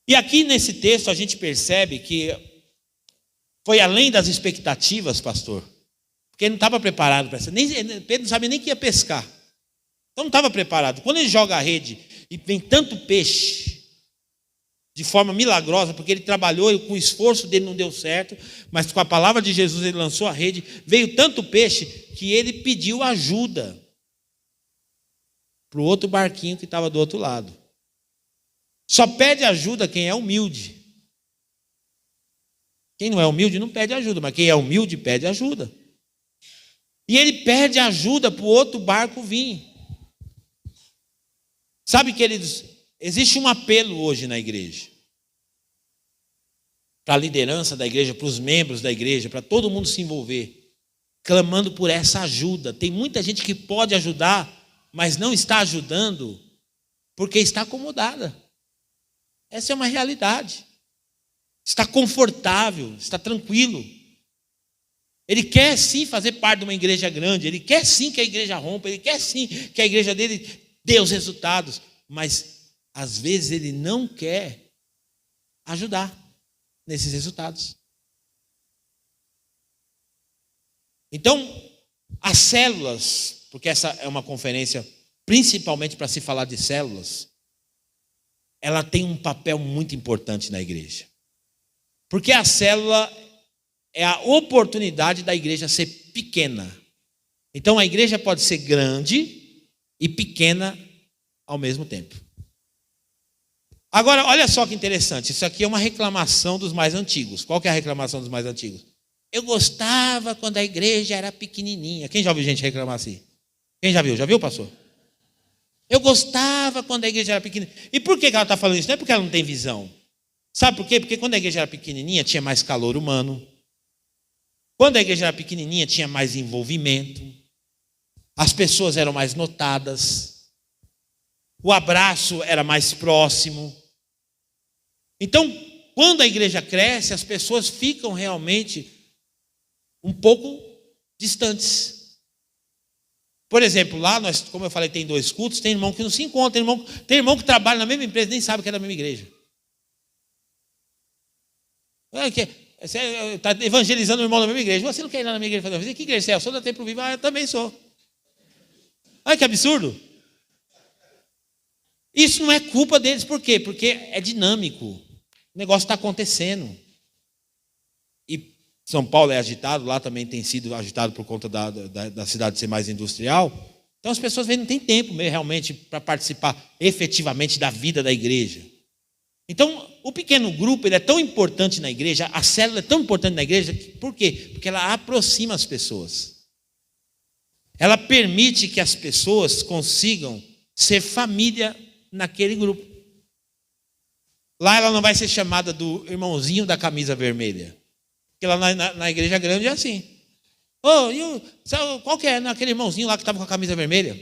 E aqui nesse texto a gente percebe que foi além das expectativas, pastor, porque ele não estava preparado para isso. Pedro não sabia nem que ia pescar. Então não estava preparado. Quando ele joga a rede e vem tanto peixe, de forma milagrosa, porque ele trabalhou e com o esforço dele não deu certo, mas com a palavra de Jesus ele lançou a rede, veio tanto peixe que ele pediu ajuda para o outro barquinho que estava do outro lado. Só pede ajuda quem é humilde. Quem não é humilde não pede ajuda, mas quem é humilde pede ajuda. E ele pede ajuda para o outro barco vir. Sabe, queridos, existe um apelo hoje na igreja, para a liderança da igreja, para os membros da igreja, para todo mundo se envolver, clamando por essa ajuda. Tem muita gente que pode ajudar, mas não está ajudando porque está acomodada. Essa é uma realidade. Está confortável, está tranquilo. Ele quer sim fazer parte de uma igreja grande, ele quer sim que a igreja rompa, ele quer sim que a igreja dele dê os resultados, mas às vezes ele não quer ajudar nesses resultados. Então, as células, porque essa é uma conferência principalmente para se falar de células, ela tem um papel muito importante na igreja. Porque a célula é a oportunidade da igreja ser pequena. Então a igreja pode ser grande e pequena ao mesmo tempo. Agora, olha só que interessante, isso aqui é uma reclamação dos mais antigos. Qual que é a reclamação dos mais antigos? Eu gostava quando a igreja era pequenininha. Quem já ouviu gente reclamar assim? Quem já viu? Já viu, pastor? Eu gostava quando a igreja era pequenininha. E por que ela está falando isso? Não é porque ela não tem visão. Sabe por quê? Porque quando a igreja era pequenininha, tinha mais calor humano. Quando a igreja era pequenininha, tinha mais envolvimento. As pessoas eram mais notadas. O abraço era mais próximo. Então, quando a igreja cresce, as pessoas ficam realmente um pouco distantes. Por exemplo, lá, nós, como eu falei, tem 2 cultos, tem irmão que não se encontra, tem irmão que trabalha na mesma empresa, nem sabe que é da mesma igreja. Você está evangelizando o irmão da mesma igreja. Você não quer ir lá na minha igreja fazer? Que igreja você é? Eu sou da Templo Vivo. Eu também sou. Olha que absurdo. Isso não é culpa deles. Por quê? Porque é dinâmico. O negócio está acontecendo. E São Paulo é agitado, lá também tem sido agitado por conta da cidade ser mais industrial. Então as pessoas não têm tempo realmente para participar efetivamente da vida da igreja. Então, o pequeno grupo ele é tão importante na igreja, a célula é tão importante na igreja, por quê? Porque ela aproxima as pessoas. Ela permite que as pessoas consigam ser família naquele grupo. Lá ela não vai ser chamada do irmãozinho da camisa vermelha. Porque lá na igreja grande é assim. Qual que é aquele irmãozinho lá que estava com a camisa vermelha?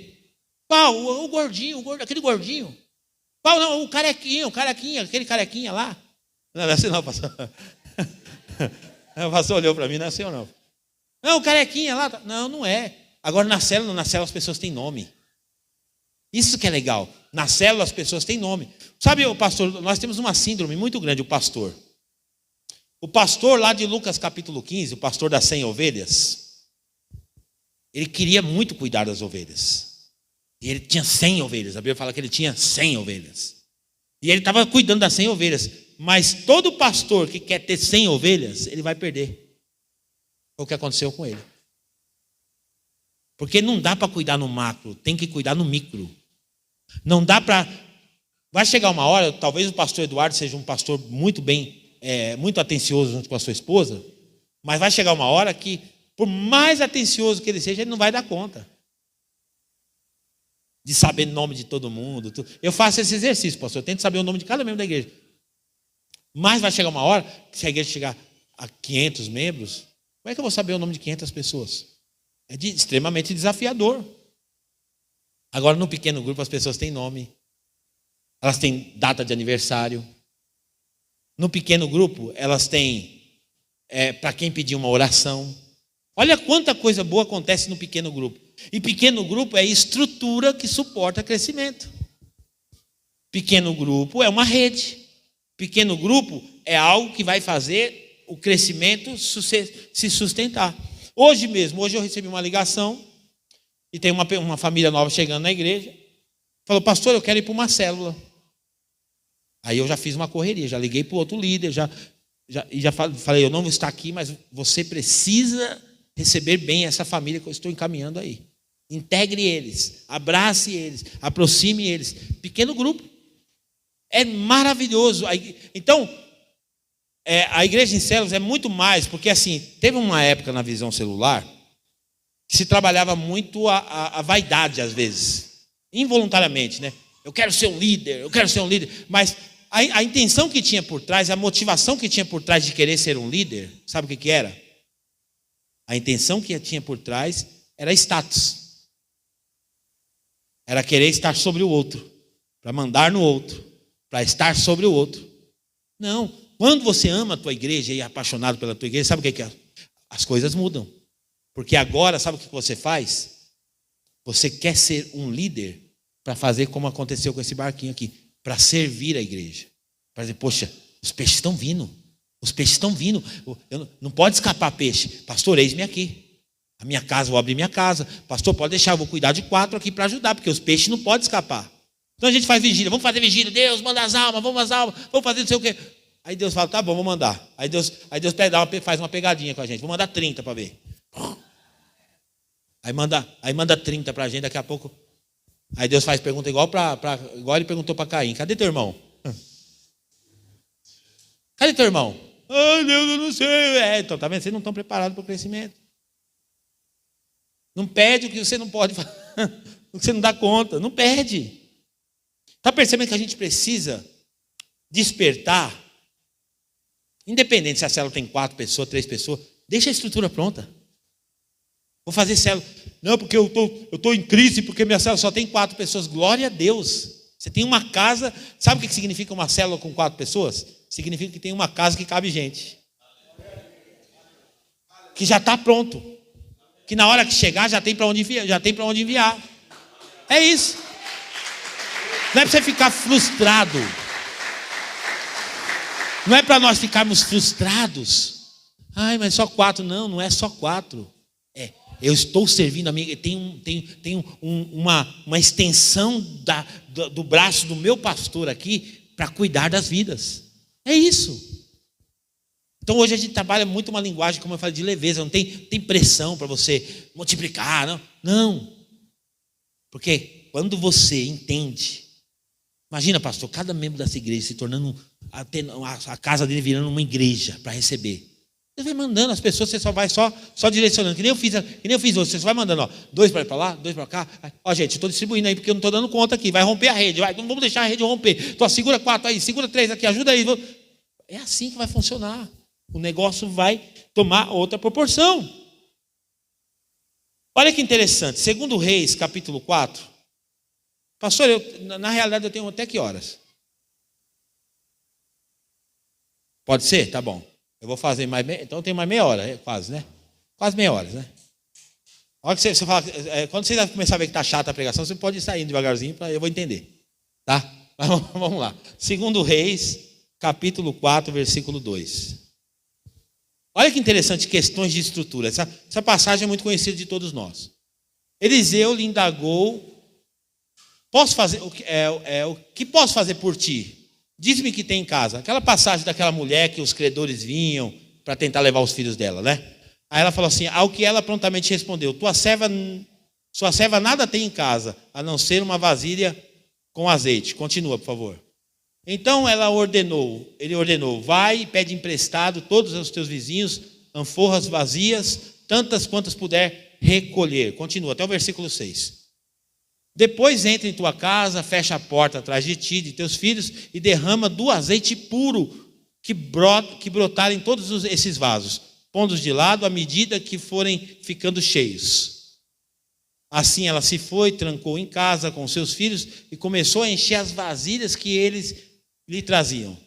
Qual? O gordinho, aquele gordinho. Qual não? O carequinha, aquele carequinha lá. Não é assim não, pastor. O pastor olhou para mim, não é assim ou não? Não, o carequinha lá. Não, não é. Agora na célula as pessoas têm nome. Isso que é legal. Na célula as pessoas têm nome. Sabe, o pastor, nós temos uma síndrome muito grande, o pastor. O pastor lá de Lucas capítulo 15, o pastor das 100 ovelhas, ele queria muito cuidar das ovelhas. E ele tinha 100 ovelhas. A Bíblia fala que ele tinha 100 ovelhas. E ele estava cuidando das 100 ovelhas. Mas todo pastor que quer ter 100 ovelhas, ele vai perder. Foi o que aconteceu com ele. Porque não dá para cuidar no macro, tem que cuidar no micro. Não dá para... Vai chegar uma hora, talvez o pastor Eduardo seja um pastor muito muito atencioso junto com a sua esposa, mas vai chegar uma hora que, por mais atencioso que ele seja, ele não vai dar conta de saber o nome de todo mundo. Eu faço esse exercício, pastor. Eu tento saber o nome de cada membro da igreja. Mas vai chegar uma hora que se a igreja chegar a 500 membros, como é que eu vou saber o nome de 500 pessoas? É extremamente desafiador. Agora, no pequeno grupo, as pessoas têm nome. Elas têm data de aniversário. No pequeno grupo, elas têm para quem pedir uma oração. Olha quanta coisa boa acontece no pequeno grupo. E pequeno grupo é a estrutura que suporta crescimento. Pequeno grupo é uma rede. Pequeno grupo é algo que vai fazer o crescimento se sustentar. Hoje eu recebi uma ligação e tem uma família nova chegando na igreja. Falou, pastor, eu quero ir para uma célula. Aí eu já fiz uma correria, já liguei para o outro líder, já falei, eu não vou estar aqui, mas você precisa receber bem essa família que eu estou encaminhando aí. Integre eles, abrace eles, aproxime eles. Pequeno grupo. É maravilhoso. Então, a igreja em células é muito mais, porque assim, teve uma época na visão celular que se trabalhava muito a vaidade às vezes, involuntariamente, né? Eu quero ser um líder, mas a intenção que tinha por trás, a motivação que tinha por trás de querer ser um líder, sabe o que era? A intenção que tinha por trás era status. Era querer estar sobre o outro, para mandar no outro, para estar sobre o outro. Não, quando você ama a tua igreja e é apaixonado pela tua igreja, sabe o que é? As coisas mudam. Porque agora, sabe o que você faz? Você quer ser um líder para fazer como aconteceu com esse barquinho aqui, para servir a igreja. Para dizer, poxa, os peixes estão vindo. Não pode escapar peixe. Pastor, eis-me aqui. A minha casa, vou abrir minha casa. Pastor, pode deixar, eu vou cuidar de 4 aqui para ajudar, porque os peixes não podem escapar. Então a gente faz vigília, vamos fazer vigília. Deus, manda as almas, vamos fazer não sei o quê. Aí Deus fala, tá bom, vou mandar. Aí Deus faz uma pegadinha com a gente. Vou mandar 30 para ver. Aí manda 30 para a gente, daqui a pouco. Aí Deus faz pergunta igual ele perguntou para Caim. Cadê teu irmão? Cadê teu irmão? Ah, Deus, eu não sei. Então, tá vendo? Vocês não estão preparados para o crescimento. Não pede o que você não pode fazer, o que você não dá conta. Não pede. Está percebendo que a gente precisa despertar? Independente se a célula tem 4 pessoas, 3 pessoas, deixa a estrutura pronta. Vou fazer célula. Não, porque eu estou em crise, porque minha célula só tem 4 pessoas. Glória a Deus. Você tem uma casa. Sabe o que significa uma célula com 4 pessoas? Significa que tem uma casa que cabe gente. Que já está pronto. Que na hora que chegar já tem para onde enviar. É isso. Não é para você ficar frustrado. Não é para nós ficarmos frustrados. Ai, mas só 4. Não é só 4. Eu estou servindo a minha. Tem uma extensão do braço do meu pastor aqui para cuidar das vidas. É isso. Então hoje a gente trabalha muito uma linguagem, como eu falei, de leveza. Não tem pressão para você multiplicar. Não. Porque quando você entende. Imagina, pastor, cada membro dessa igreja se tornando a casa dele virando uma igreja para receber. Você vai mandando as pessoas, você só vai só direcionando, que nem eu fiz hoje. Você só vai mandando, 2 para lá, 2 para cá. Gente, estou distribuindo aí porque eu não estou dando conta aqui. Vai romper a rede, não vamos deixar a rede romper. Então segura 4 aí, segura 3 aqui, ajuda aí. É assim que vai funcionar. O negócio vai tomar outra proporção. Olha que interessante. 2 Reis, capítulo 4. Pastor, na realidade eu tenho até que horas? Pode ser? Tá bom. Eu vou fazer mais então eu tenho mais meia hora, quase, né? Quase meia hora, né? A hora que você fala, quando você começar a ver que está chata a pregação, você pode ir saindo devagarzinho, eu vou entender. Tá? Mas vamos lá. 2 Reis, capítulo 4, versículo 2. Olha que interessante, questões de estrutura. Essa passagem é muito conhecida de todos nós. Eliseu lhe indagou, o que posso fazer por ti? Diz-me que tem em casa. Aquela passagem daquela mulher que os credores vinham para tentar levar os filhos dela, né? Aí ela falou assim, ao que ela prontamente respondeu, sua serva nada tem em casa, a não ser uma vasilha com azeite. Continua, por favor. Então ele ordenou, vai e pede emprestado todos os teus vizinhos, ânforas vazias, tantas quantas puder recolher. Continua, até o versículo 6. Depois entra em tua casa, fecha a porta atrás de ti, de teus filhos, e derrama do azeite puro que brotar em todos esses vasos, pondo-os de lado à medida que forem ficando cheios. Assim ela se foi, trancou em casa com seus filhos e começou a encher as vasilhas que eles lhe traziam.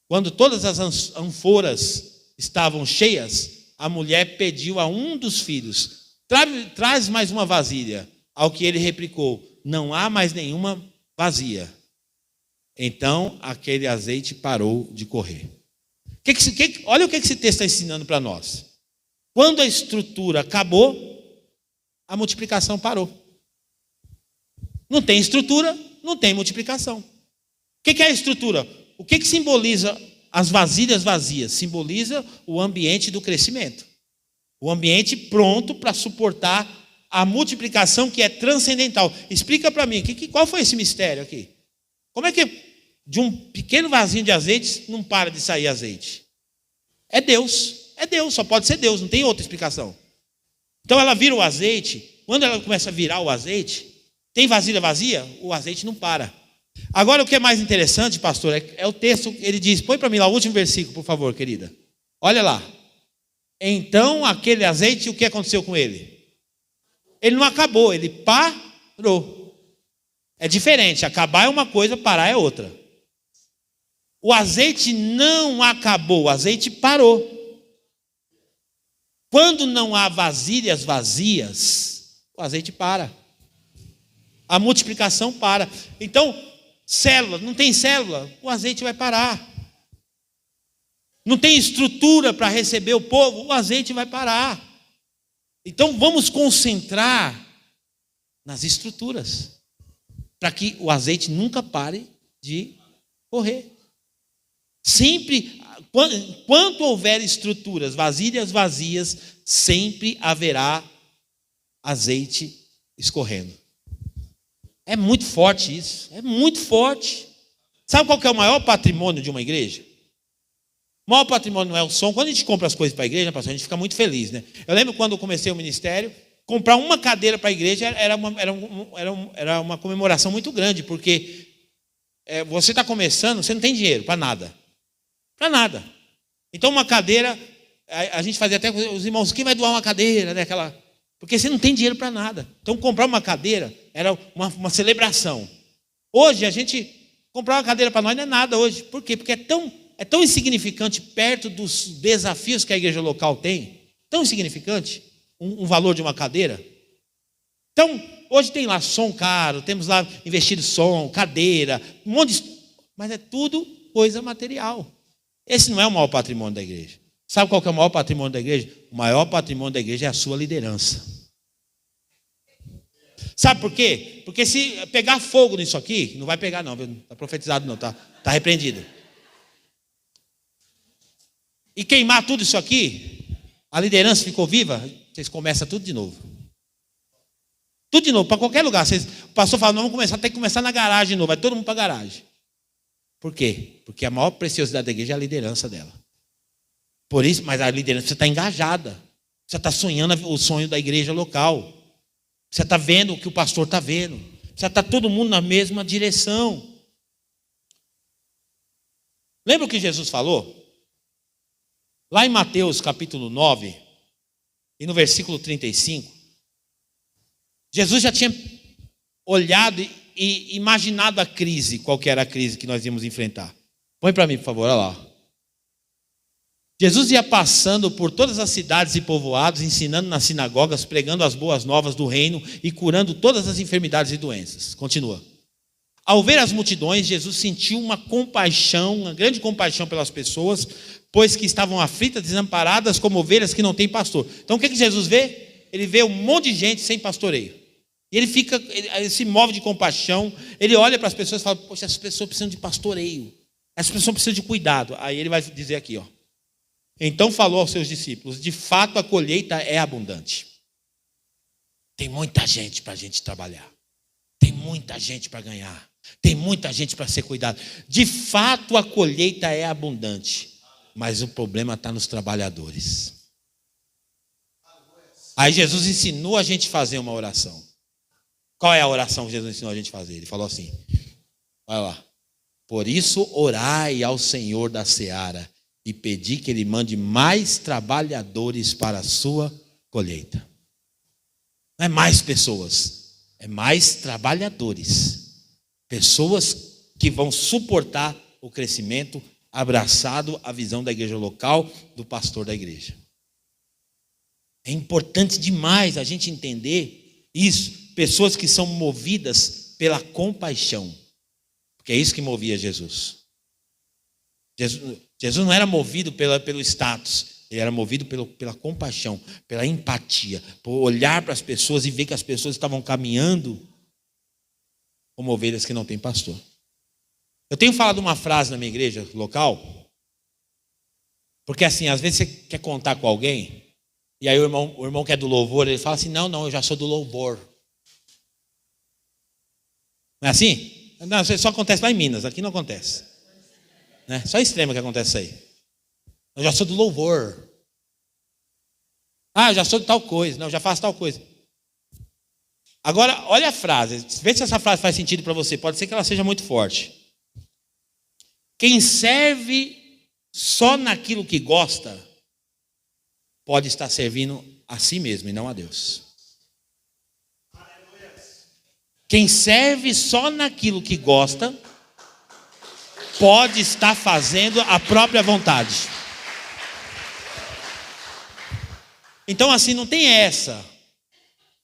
Quando todas as ânforas estavam cheias, a mulher pediu a um dos filhos: traz mais uma vasilha. Ao que ele replicou: não há mais nenhuma vazia. Então aquele azeite parou de correr. Olha o que esse texto está ensinando para nós. Quando a estrutura acabou, a multiplicação parou. Não tem estrutura, não tem multiplicação. O que é a estrutura? O que simboliza as vasilhas vazias? Simboliza o ambiente do crescimento. O ambiente pronto para suportar a multiplicação que é transcendental. Explica para mim, qual foi esse mistério aqui? Como é que de um pequeno vasinho de azeite não para de sair azeite? É Deus, só pode ser Deus, não tem outra explicação. Então ela vira o azeite, quando ela começa a virar o azeite, tem vasilha vazia, o azeite não para. Agora o que é mais interessante, pastor, é o texto, ele diz, põe para mim lá o último versículo, por favor, querida. Olha lá. Então aquele azeite, o que aconteceu com ele? Ele não acabou, ele parou. É diferente, acabar é uma coisa, parar é outra. O azeite não acabou, o azeite parou. Quando não há vasilhas vazias, o azeite para. A multiplicação para. Então, célula, não tem célula, o azeite vai parar. Não tem estrutura para receber o povo, o azeite vai parar. Então vamos concentrar nas estruturas, para que o azeite nunca pare de correr. Sempre, enquanto houver estruturas, vasilhas vazias, sempre haverá azeite escorrendo. É muito forte isso, é muito forte. Sabe qual que é o maior patrimônio de uma igreja? O maior patrimônio não é o som. Quando a gente compra as coisas para a igreja, pastor, a gente fica muito feliz, né? Eu lembro quando eu comecei o ministério, comprar uma cadeira para a igreja era uma comemoração muito grande, porque você está começando, você não tem dinheiro para nada. Para nada. Então uma cadeira, a gente fazia até com os irmãos, quem vai doar uma cadeira, né? Porque você não tem dinheiro para nada. Então comprar uma cadeira era uma celebração. Hoje a gente comprar uma cadeira para nós não é nada hoje. Por quê? Porque é tão insignificante perto dos desafios que a igreja local tem. Tão insignificante um valor de uma cadeira. Então, hoje tem lá som caro, temos lá investido som, cadeira, um monte de... Mas é tudo coisa material. Esse não é o maior patrimônio da igreja. Sabe qual que é o maior patrimônio da igreja? O maior patrimônio da igreja é a sua liderança. Sabe por quê? Porque se pegar fogo nisso aqui, não vai pegar não, não está profetizado não, está repreendido. E queimar tudo isso aqui, a liderança ficou viva, vocês começam tudo de novo. Tudo de novo, para qualquer lugar. O pastor fala, não, vamos começar, tem que começar na garagem de novo, vai todo mundo para a garagem. Por quê? Porque a maior preciosidade da igreja é a liderança dela. Por isso, mas a liderança, você está engajada. Você está sonhando o sonho da igreja local. Você está vendo o que o pastor está vendo. Você está todo mundo na mesma direção. Lembra o que Jesus falou? Lá em Mateus capítulo 9, e no versículo 35, Jesus já tinha olhado e imaginado a crise, qual que era a crise que nós íamos enfrentar. Põe para mim, por favor, olha lá. Jesus ia passando por todas as cidades e povoados, ensinando nas sinagogas, pregando as boas novas do reino e curando todas as enfermidades e doenças. Continua. Ao ver as multidões, Jesus sentiu uma grande compaixão pelas pessoas, pois que estavam aflitas, desamparadas, como ovelhas que não têm pastor. Então o que Jesus vê? Ele vê um monte de gente sem pastoreio. E ele se move de compaixão, ele olha para as pessoas e fala, poxa, essas pessoas precisam de pastoreio, essas pessoas precisam de cuidado. Aí ele vai dizer aqui, ó. Então falou aos seus discípulos, de fato a colheita é abundante. Tem muita gente para a gente trabalhar. Tem muita gente para ganhar. Tem muita gente para ser cuidado. De fato a colheita é abundante. Mas o problema está nos trabalhadores. Aí Jesus ensinou a gente a fazer uma oração. Qual é a oração que Jesus ensinou a gente a fazer? Ele falou assim, olha lá. Por isso orai ao Senhor da seara e pedi que Ele mande mais trabalhadores para a sua colheita. Não é mais pessoas, é mais trabalhadores. Pessoas que vão suportar o crescimento, abraçado à visão da igreja local, do pastor da igreja. É importante demais a gente entender isso. Pessoas que são movidas pela compaixão. Porque é isso que movia Jesus. Jesus não era movido pelo status. Ele era movido pela compaixão, pela empatia. Por olhar para as pessoas e ver que as pessoas estavam caminhando como ovelhas que não têm pastor. Eu tenho falado uma frase na minha igreja local. Porque assim, às vezes você quer contar com alguém. E aí o irmão que é do louvor, ele fala assim, não, eu já sou do louvor. Não é assim? Não, isso só acontece lá em Minas, aqui não acontece. Né? Só extremo que acontece isso aí. Eu já sou do louvor. Eu já sou de tal coisa. Não, eu já faço tal coisa. Agora, olha a frase. Vê se essa frase faz sentido para você. Pode ser que ela seja muito forte. Quem serve só naquilo que gosta, pode estar servindo a si mesmo e não a Deus. Quem serve só naquilo que gosta, pode estar fazendo a própria vontade. Então assim, não tem essa.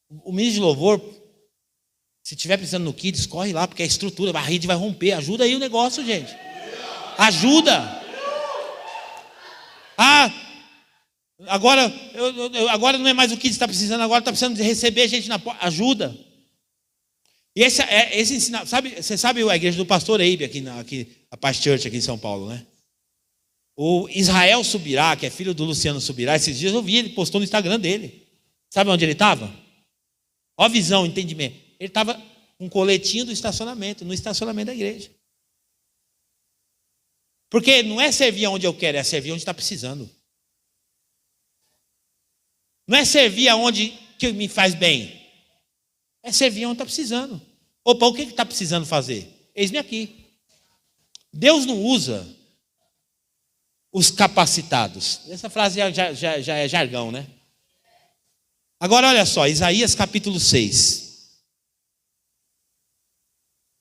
O ministro de louvor, se estiver precisando no Kids, corre lá, porque a estrutura, a rede vai romper. Ajuda aí o negócio, gente. Ajuda. Agora não é mais o Kids que está precisando, agora está precisando de receber gente na porta. Ajuda. E esse ensino, você sabe a igreja do pastor Eibe, aqui, a Paz Church aqui em São Paulo, né? O Israel Subirá, que é filho do Luciano Subirá, esses dias eu vi, ele postou no Instagram dele. Sabe onde ele estava? Ó a visão, entendimento. Ele estava com um coletinho do estacionamento, no estacionamento da igreja. Porque não é servir onde eu quero, é servir onde está precisando. Não é servir aonde que me faz bem. É servir onde está precisando. Opa, o que está precisando fazer? Eis-me aqui. Deus não usa os capacitados. Essa frase já é jargão, né? Agora olha só, Isaías capítulo 6.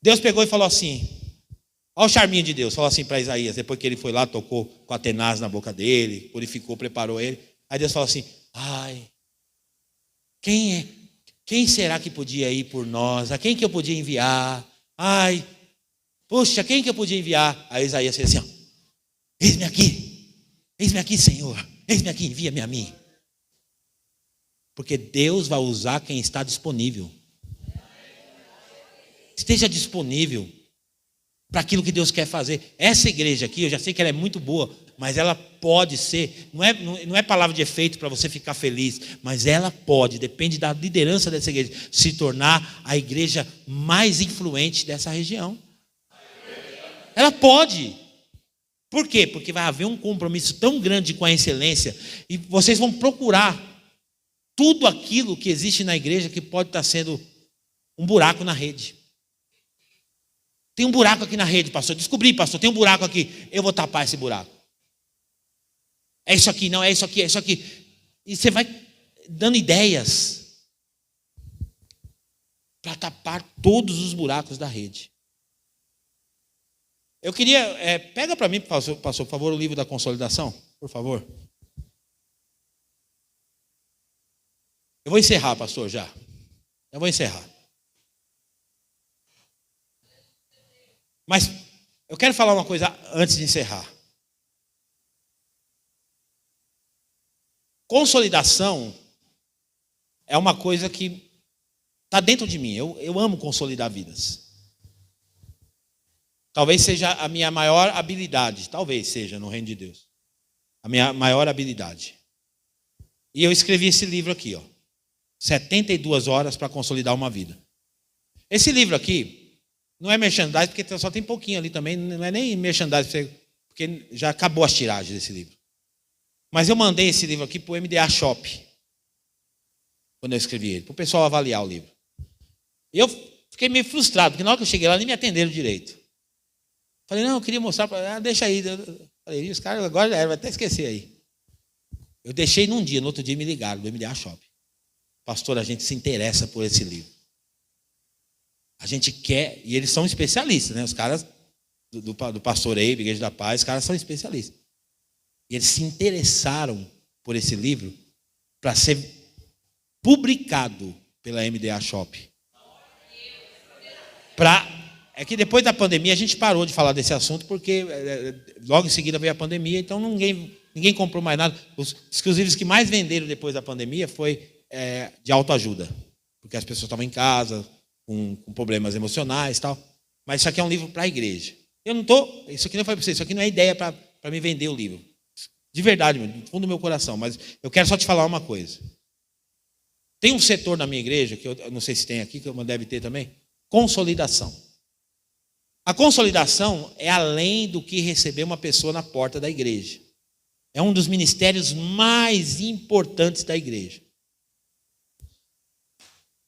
Deus pegou e falou assim, olha o charminho de Deus, falou assim para Isaías, depois que ele foi lá, tocou com a tenaz na boca dele, purificou, preparou ele. Aí Deus falou assim, quem será que podia ir por nós? A quem que eu podia enviar? Poxa, quem que eu podia enviar? Aí Isaías fez assim, eis-me aqui, Senhor, eis-me aqui, envia-me a mim. Porque Deus vai usar quem está disponível. Esteja disponível para aquilo que Deus quer fazer. Essa igreja aqui, eu já sei que ela é muito boa, mas ela pode ser, não é palavra de efeito para você ficar feliz, mas ela pode, depende da liderança dessa igreja, se tornar a igreja mais influente dessa região. Ela pode. Por quê? Porque vai haver um compromisso tão grande com a excelência e vocês vão procurar tudo aquilo que existe na igreja que pode estar sendo um buraco na rede. Tem um buraco aqui na rede, pastor. Descobri, pastor, tem um buraco aqui. Eu vou tapar esse buraco. É isso aqui, não, é isso aqui, é isso aqui. E você vai dando ideias para tapar todos os buracos da rede. Eu queria, pega para mim, pastor, por favor, o livro da consolidação, por favor. Eu vou encerrar, pastor, já. Eu vou encerrar. Mas eu quero falar uma coisa antes de encerrar. Consolidação é uma coisa que está dentro de mim. Eu amo consolidar vidas. Talvez seja a minha maior habilidade. Talvez seja no reino de Deus. A minha maior habilidade. E eu escrevi esse livro aqui, 72 horas para consolidar uma vida. Esse livro aqui não é merchandising, porque só tem pouquinho ali também. Não é nem merchandising, porque já acabou as tiragens desse livro. Mas eu mandei esse livro aqui para o MDA Shop, quando eu escrevi ele, para o pessoal avaliar o livro. E eu fiquei meio frustrado, porque na hora que eu cheguei lá, nem me atenderam direito. Falei, não, eu queria mostrar para deixa aí. Falei, os caras agora vai até esquecer aí. Eu deixei num dia, no outro dia me ligaram, do MDA Shop. Pastor, a gente se interessa por esse livro. A gente quer, e eles são especialistas, né? Os caras do pastor Eibe, Igreja da Paz, os caras são especialistas. E eles se interessaram por esse livro para ser publicado pela MDA Shop. É que depois da pandemia a gente parou de falar desse assunto, porque logo em seguida veio a pandemia, então ninguém comprou mais nada. Os livros que mais venderam depois da pandemia foi de autoajuda, porque as pessoas estavam em casa, com problemas emocionais e tal. Mas isso aqui é um livro para a igreja. Isso aqui não foi para você, isso aqui não é ideia para me vender o livro. De verdade, do fundo do meu coração. Mas eu quero só te falar uma coisa. Tem um setor na minha igreja, que eu não sei se tem aqui, que deve ter também, consolidação. A consolidação é além do que receber uma pessoa na porta da igreja. É um dos ministérios mais importantes da igreja.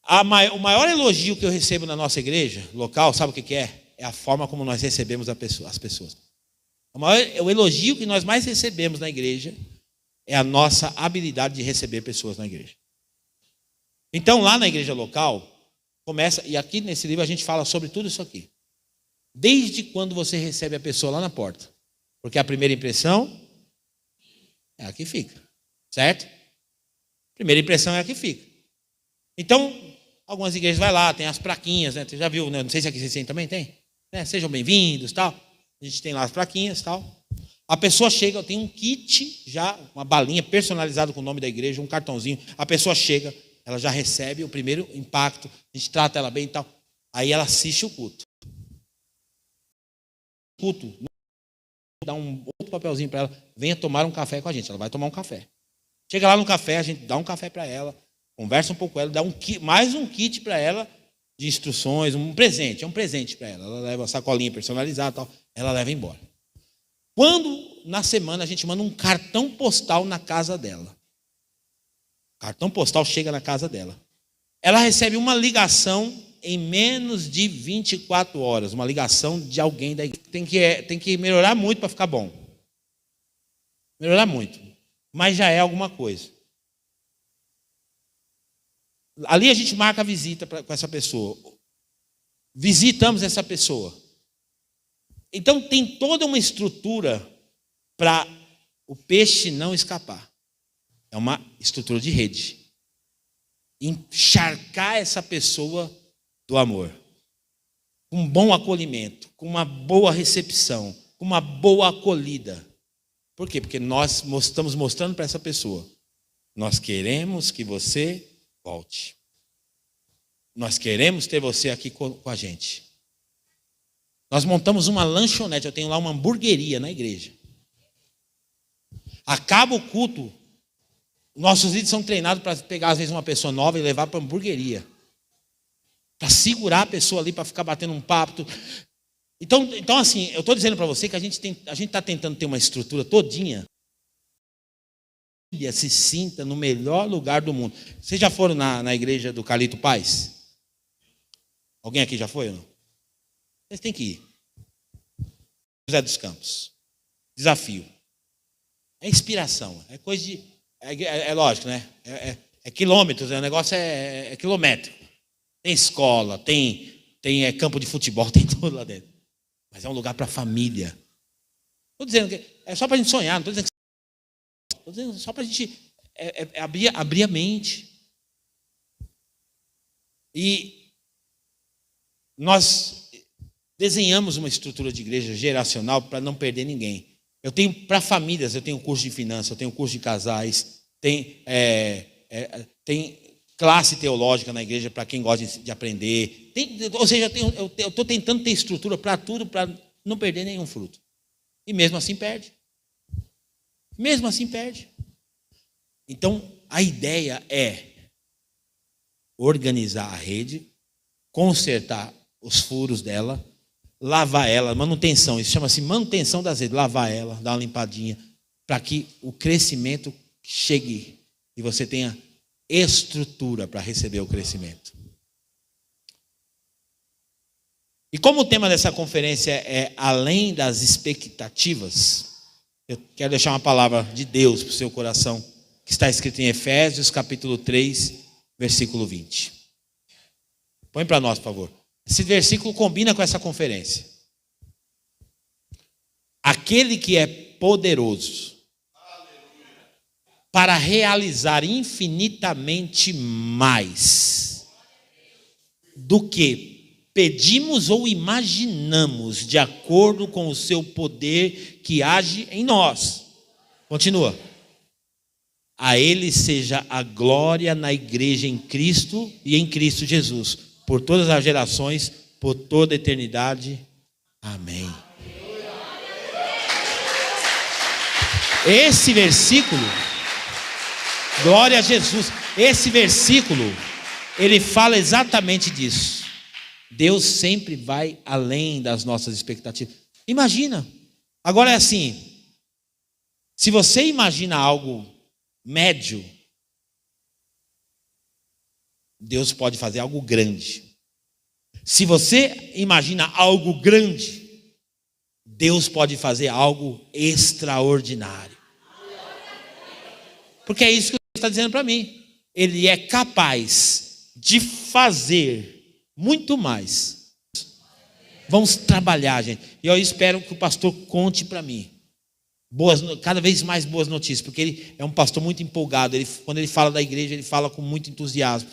O maior elogio que eu recebo na nossa igreja local, sabe o que é? É a forma como nós recebemos as pessoas. O elogio que nós mais recebemos na igreja é a nossa habilidade de receber pessoas na igreja. Então, lá na igreja local, começa, e aqui nesse livro a gente fala sobre tudo isso aqui. Desde quando você recebe a pessoa lá na porta. Porque a primeira impressão é a que fica. Certo? Primeira impressão é a que fica. Então, algumas igrejas vai lá, tem as plaquinhas, né? Você já viu, né? Não sei se aqui vocês também tem. Né? Sejam bem-vindos, tal. A gente tem lá as plaquinhas, tal. A pessoa chega, tem um kit já, uma balinha personalizada com o nome da igreja, um cartãozinho. A pessoa chega, ela já recebe o primeiro impacto, a gente trata ela bem e tal. Aí ela assiste o culto. Dá um outro papelzinho para ela, venha tomar um café com a gente. Ela vai tomar um café. Chega lá no café, a gente dá um café para ela, conversa um pouco com ela, dá mais um kit para ela de instruções, um presente para ela. Ela leva uma sacolinha personalizada e tal, ela leva embora. Quando, na semana, a gente manda um cartão postal na casa dela. O cartão postal chega na casa dela. Ela recebe uma ligação em menos de 24 horas, uma ligação de alguém da igreja. Tem que melhorar muito para ficar bom. Melhorar muito. Mas já é alguma coisa. Ali a gente marca a visita com essa pessoa. Visitamos essa pessoa. Então tem toda uma estrutura para o peixe não escapar. É uma estrutura de rede. Encharcar essa pessoa do amor. Com um bom acolhimento, com uma boa recepção, com uma boa acolhida. Por quê? Porque nós estamos mostrando para essa pessoa. Nós queremos que você volte. Nós queremos ter você aqui com a gente. Nós montamos uma lanchonete, eu tenho lá uma hamburgueria na igreja. Acaba o culto, nossos líderes são treinados para pegar às vezes uma pessoa nova e levar para a hamburgueria. Para segurar a pessoa ali, para ficar batendo um papo. Então assim, eu estou dizendo para você que a gente está tentando ter uma estrutura todinha. Se sinta no melhor lugar do mundo. Vocês já foram na igreja do Carlito Paz? Alguém aqui já foi ou não? Vocês têm que ir. José dos Campos. Desafio. É inspiração. É coisa de... É lógico, né? É quilômetros, o negócio é quilométrico. Tem escola, tem campo de futebol, tem tudo lá dentro. Mas é um lugar para a família. Estou dizendo que é só para a gente sonhar, não estou dizendo que... Estou dizendo só para a gente abrir a mente. E nós desenhamos uma estrutura de igreja geracional para não perder ninguém. Eu tenho para famílias, eu tenho curso de finanças, eu tenho curso de casais, tem classe teológica na igreja para quem gosta de aprender. Ou seja, eu estou tentando ter estrutura para tudo, para não perder nenhum fruto. E mesmo assim perde. Mesmo assim perde. Então, a ideia é organizar a rede, consertar os furos dela, lavar ela, manutenção, isso chama-se manutenção das redes, lavar ela, dar uma limpadinha, para que o crescimento chegue e você tenha estrutura para receber o crescimento. E como o tema dessa conferência é além das expectativas, eu quero deixar uma palavra de Deus para o seu coração, que está escrito em Efésios, capítulo 3, versículo 20. Põe para nós, por favor. Esse versículo combina com essa conferência. Aquele que é poderoso para realizar infinitamente mais do que pedimos ou imaginamos, de acordo com o seu poder que age em nós. Continua. A Ele seja a glória na igreja em Cristo e em Cristo Jesus, por todas as gerações, por toda a eternidade. Amém. Esse versículo, glória a Jesus, esse versículo, ele fala exatamente disso. Deus sempre vai além das nossas expectativas. Imagina, agora é assim, se você imagina algo médio, Deus pode fazer algo grande. Se você imagina algo grande, Deus pode fazer algo extraordinário. Porque é isso que Ele está dizendo para mim. Ele é capaz de fazer muito mais. Vamos trabalhar, gente. E eu espero que o pastor conte para mim cada vez mais boas notícias, porque ele é um pastor muito empolgado. Quando ele fala da igreja, ele fala com muito entusiasmo.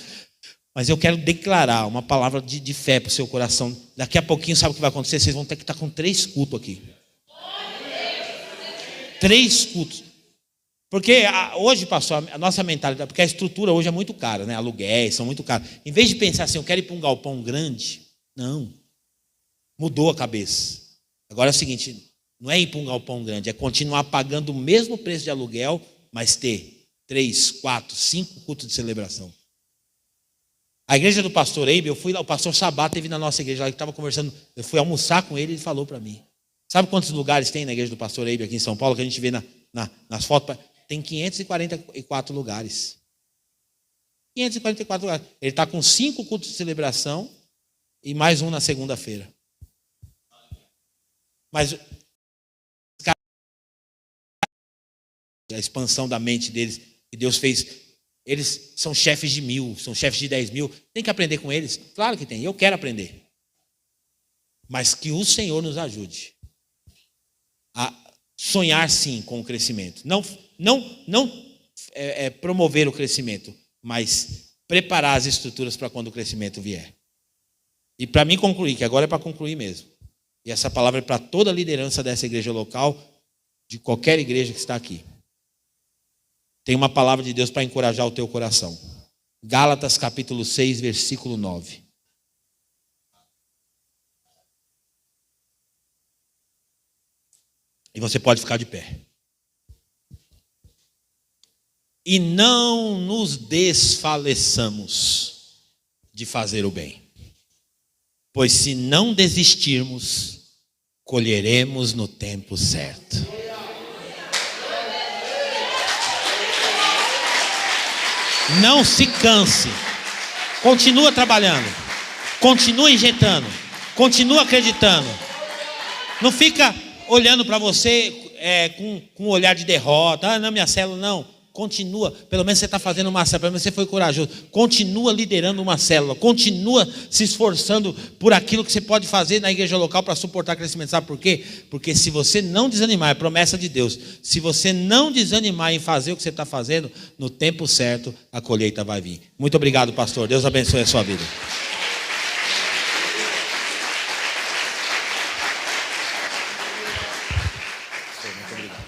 Mas eu quero declarar uma palavra de fé para o seu coração. Daqui a pouquinho, sabe o que vai acontecer? Vocês vão ter que estar com 3 cultos aqui. 3 cultos. Porque hoje, pastor, a nossa mentalidade, porque a estrutura hoje é muito cara, né? Aluguéis são muito caros. Em vez de pensar assim, eu quero ir para um galpão grande, não. Mudou a cabeça. Agora é o seguinte, não é ir para um galpão grande, é continuar pagando o mesmo preço de aluguel, mas ter 3, 4, 5 cultos de celebração. A igreja do pastor Eibe, eu fui lá, o pastor Sabá esteve na nossa igreja lá, ele estava conversando, eu fui almoçar com ele, ele falou para mim. Sabe quantos lugares tem na igreja do pastor Eibe aqui em São Paulo, que a gente vê nas fotos? Tem 544 lugares. 544 lugares. Ele está com 5 cultos de celebração e mais um na segunda-feira. Mas a expansão da mente deles, que Deus fez, eles são chefes de 1.000, são chefes de 10.000, tem que aprender com eles? Claro que tem, eu quero aprender. Mas que o Senhor nos ajude a sonhar sim com o crescimento. Não promover o crescimento, mas preparar as estruturas para quando o crescimento vier. E para mim concluir, que agora é para concluir mesmo. E essa palavra é para toda a liderança dessa igreja local, de qualquer igreja que está aqui. Tem uma palavra de Deus para encorajar o teu coração. Gálatas capítulo 6, versículo 9. E você pode ficar de pé. E não nos desfaleçamos de fazer o bem, pois se não desistirmos, colheremos no tempo certo. Não se canse, continua trabalhando, continua injetando, continua acreditando. Não fica olhando para você com um olhar de derrota. Não, minha célula, não. Continua, pelo menos você está fazendo uma célula, pelo menos você foi corajoso. Continua liderando uma célula, continua se esforçando por aquilo que você pode fazer na igreja local para suportar crescimento. Sabe por quê? Porque se você não desanimar, é promessa de Deus, se você não desanimar em fazer o que você está fazendo, no tempo certo a colheita vai vir. Muito obrigado, pastor. Deus abençoe a sua vida. Muito obrigado.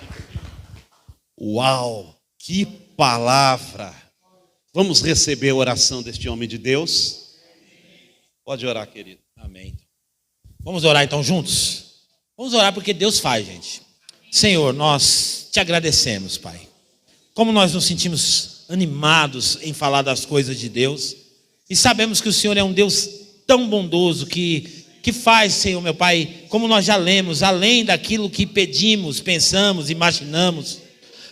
Uau! Que palavra! Vamos receber a oração deste homem de Deus? Pode orar, querido. Amém. Vamos orar então juntos? Vamos orar porque Deus faz, gente. Senhor, nós te agradecemos, Pai. Como nós nos sentimos animados em falar das coisas de Deus. E sabemos que o Senhor é um Deus tão bondoso que faz, Senhor, meu Pai, como nós já lemos, além daquilo que pedimos, pensamos, imaginamos.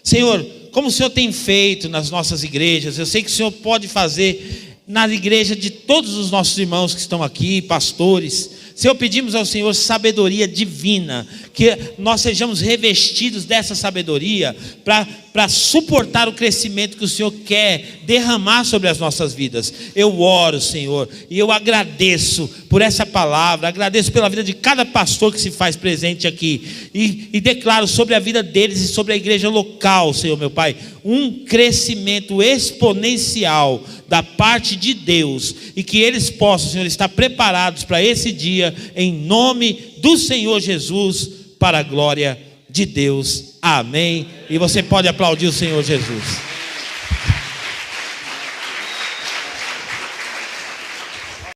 Senhor, como o Senhor tem feito nas nossas igrejas, eu sei que o Senhor pode fazer na igreja de todos os nossos irmãos que estão aqui, pastores. Senhor, pedimos ao Senhor sabedoria divina, que nós sejamos revestidos dessa sabedoria para para suportar o crescimento que o Senhor quer derramar sobre as nossas vidas. Eu oro, Senhor, e eu agradeço por essa palavra, agradeço pela vida de cada pastor que se faz presente aqui, e declaro sobre a vida deles e sobre a igreja local, Senhor meu Pai, um crescimento exponencial da parte de Deus, e que eles possam, Senhor, estar preparados para esse dia, em nome do Senhor Jesus, para a glória de Deus. Amém. E você pode aplaudir o Senhor Jesus.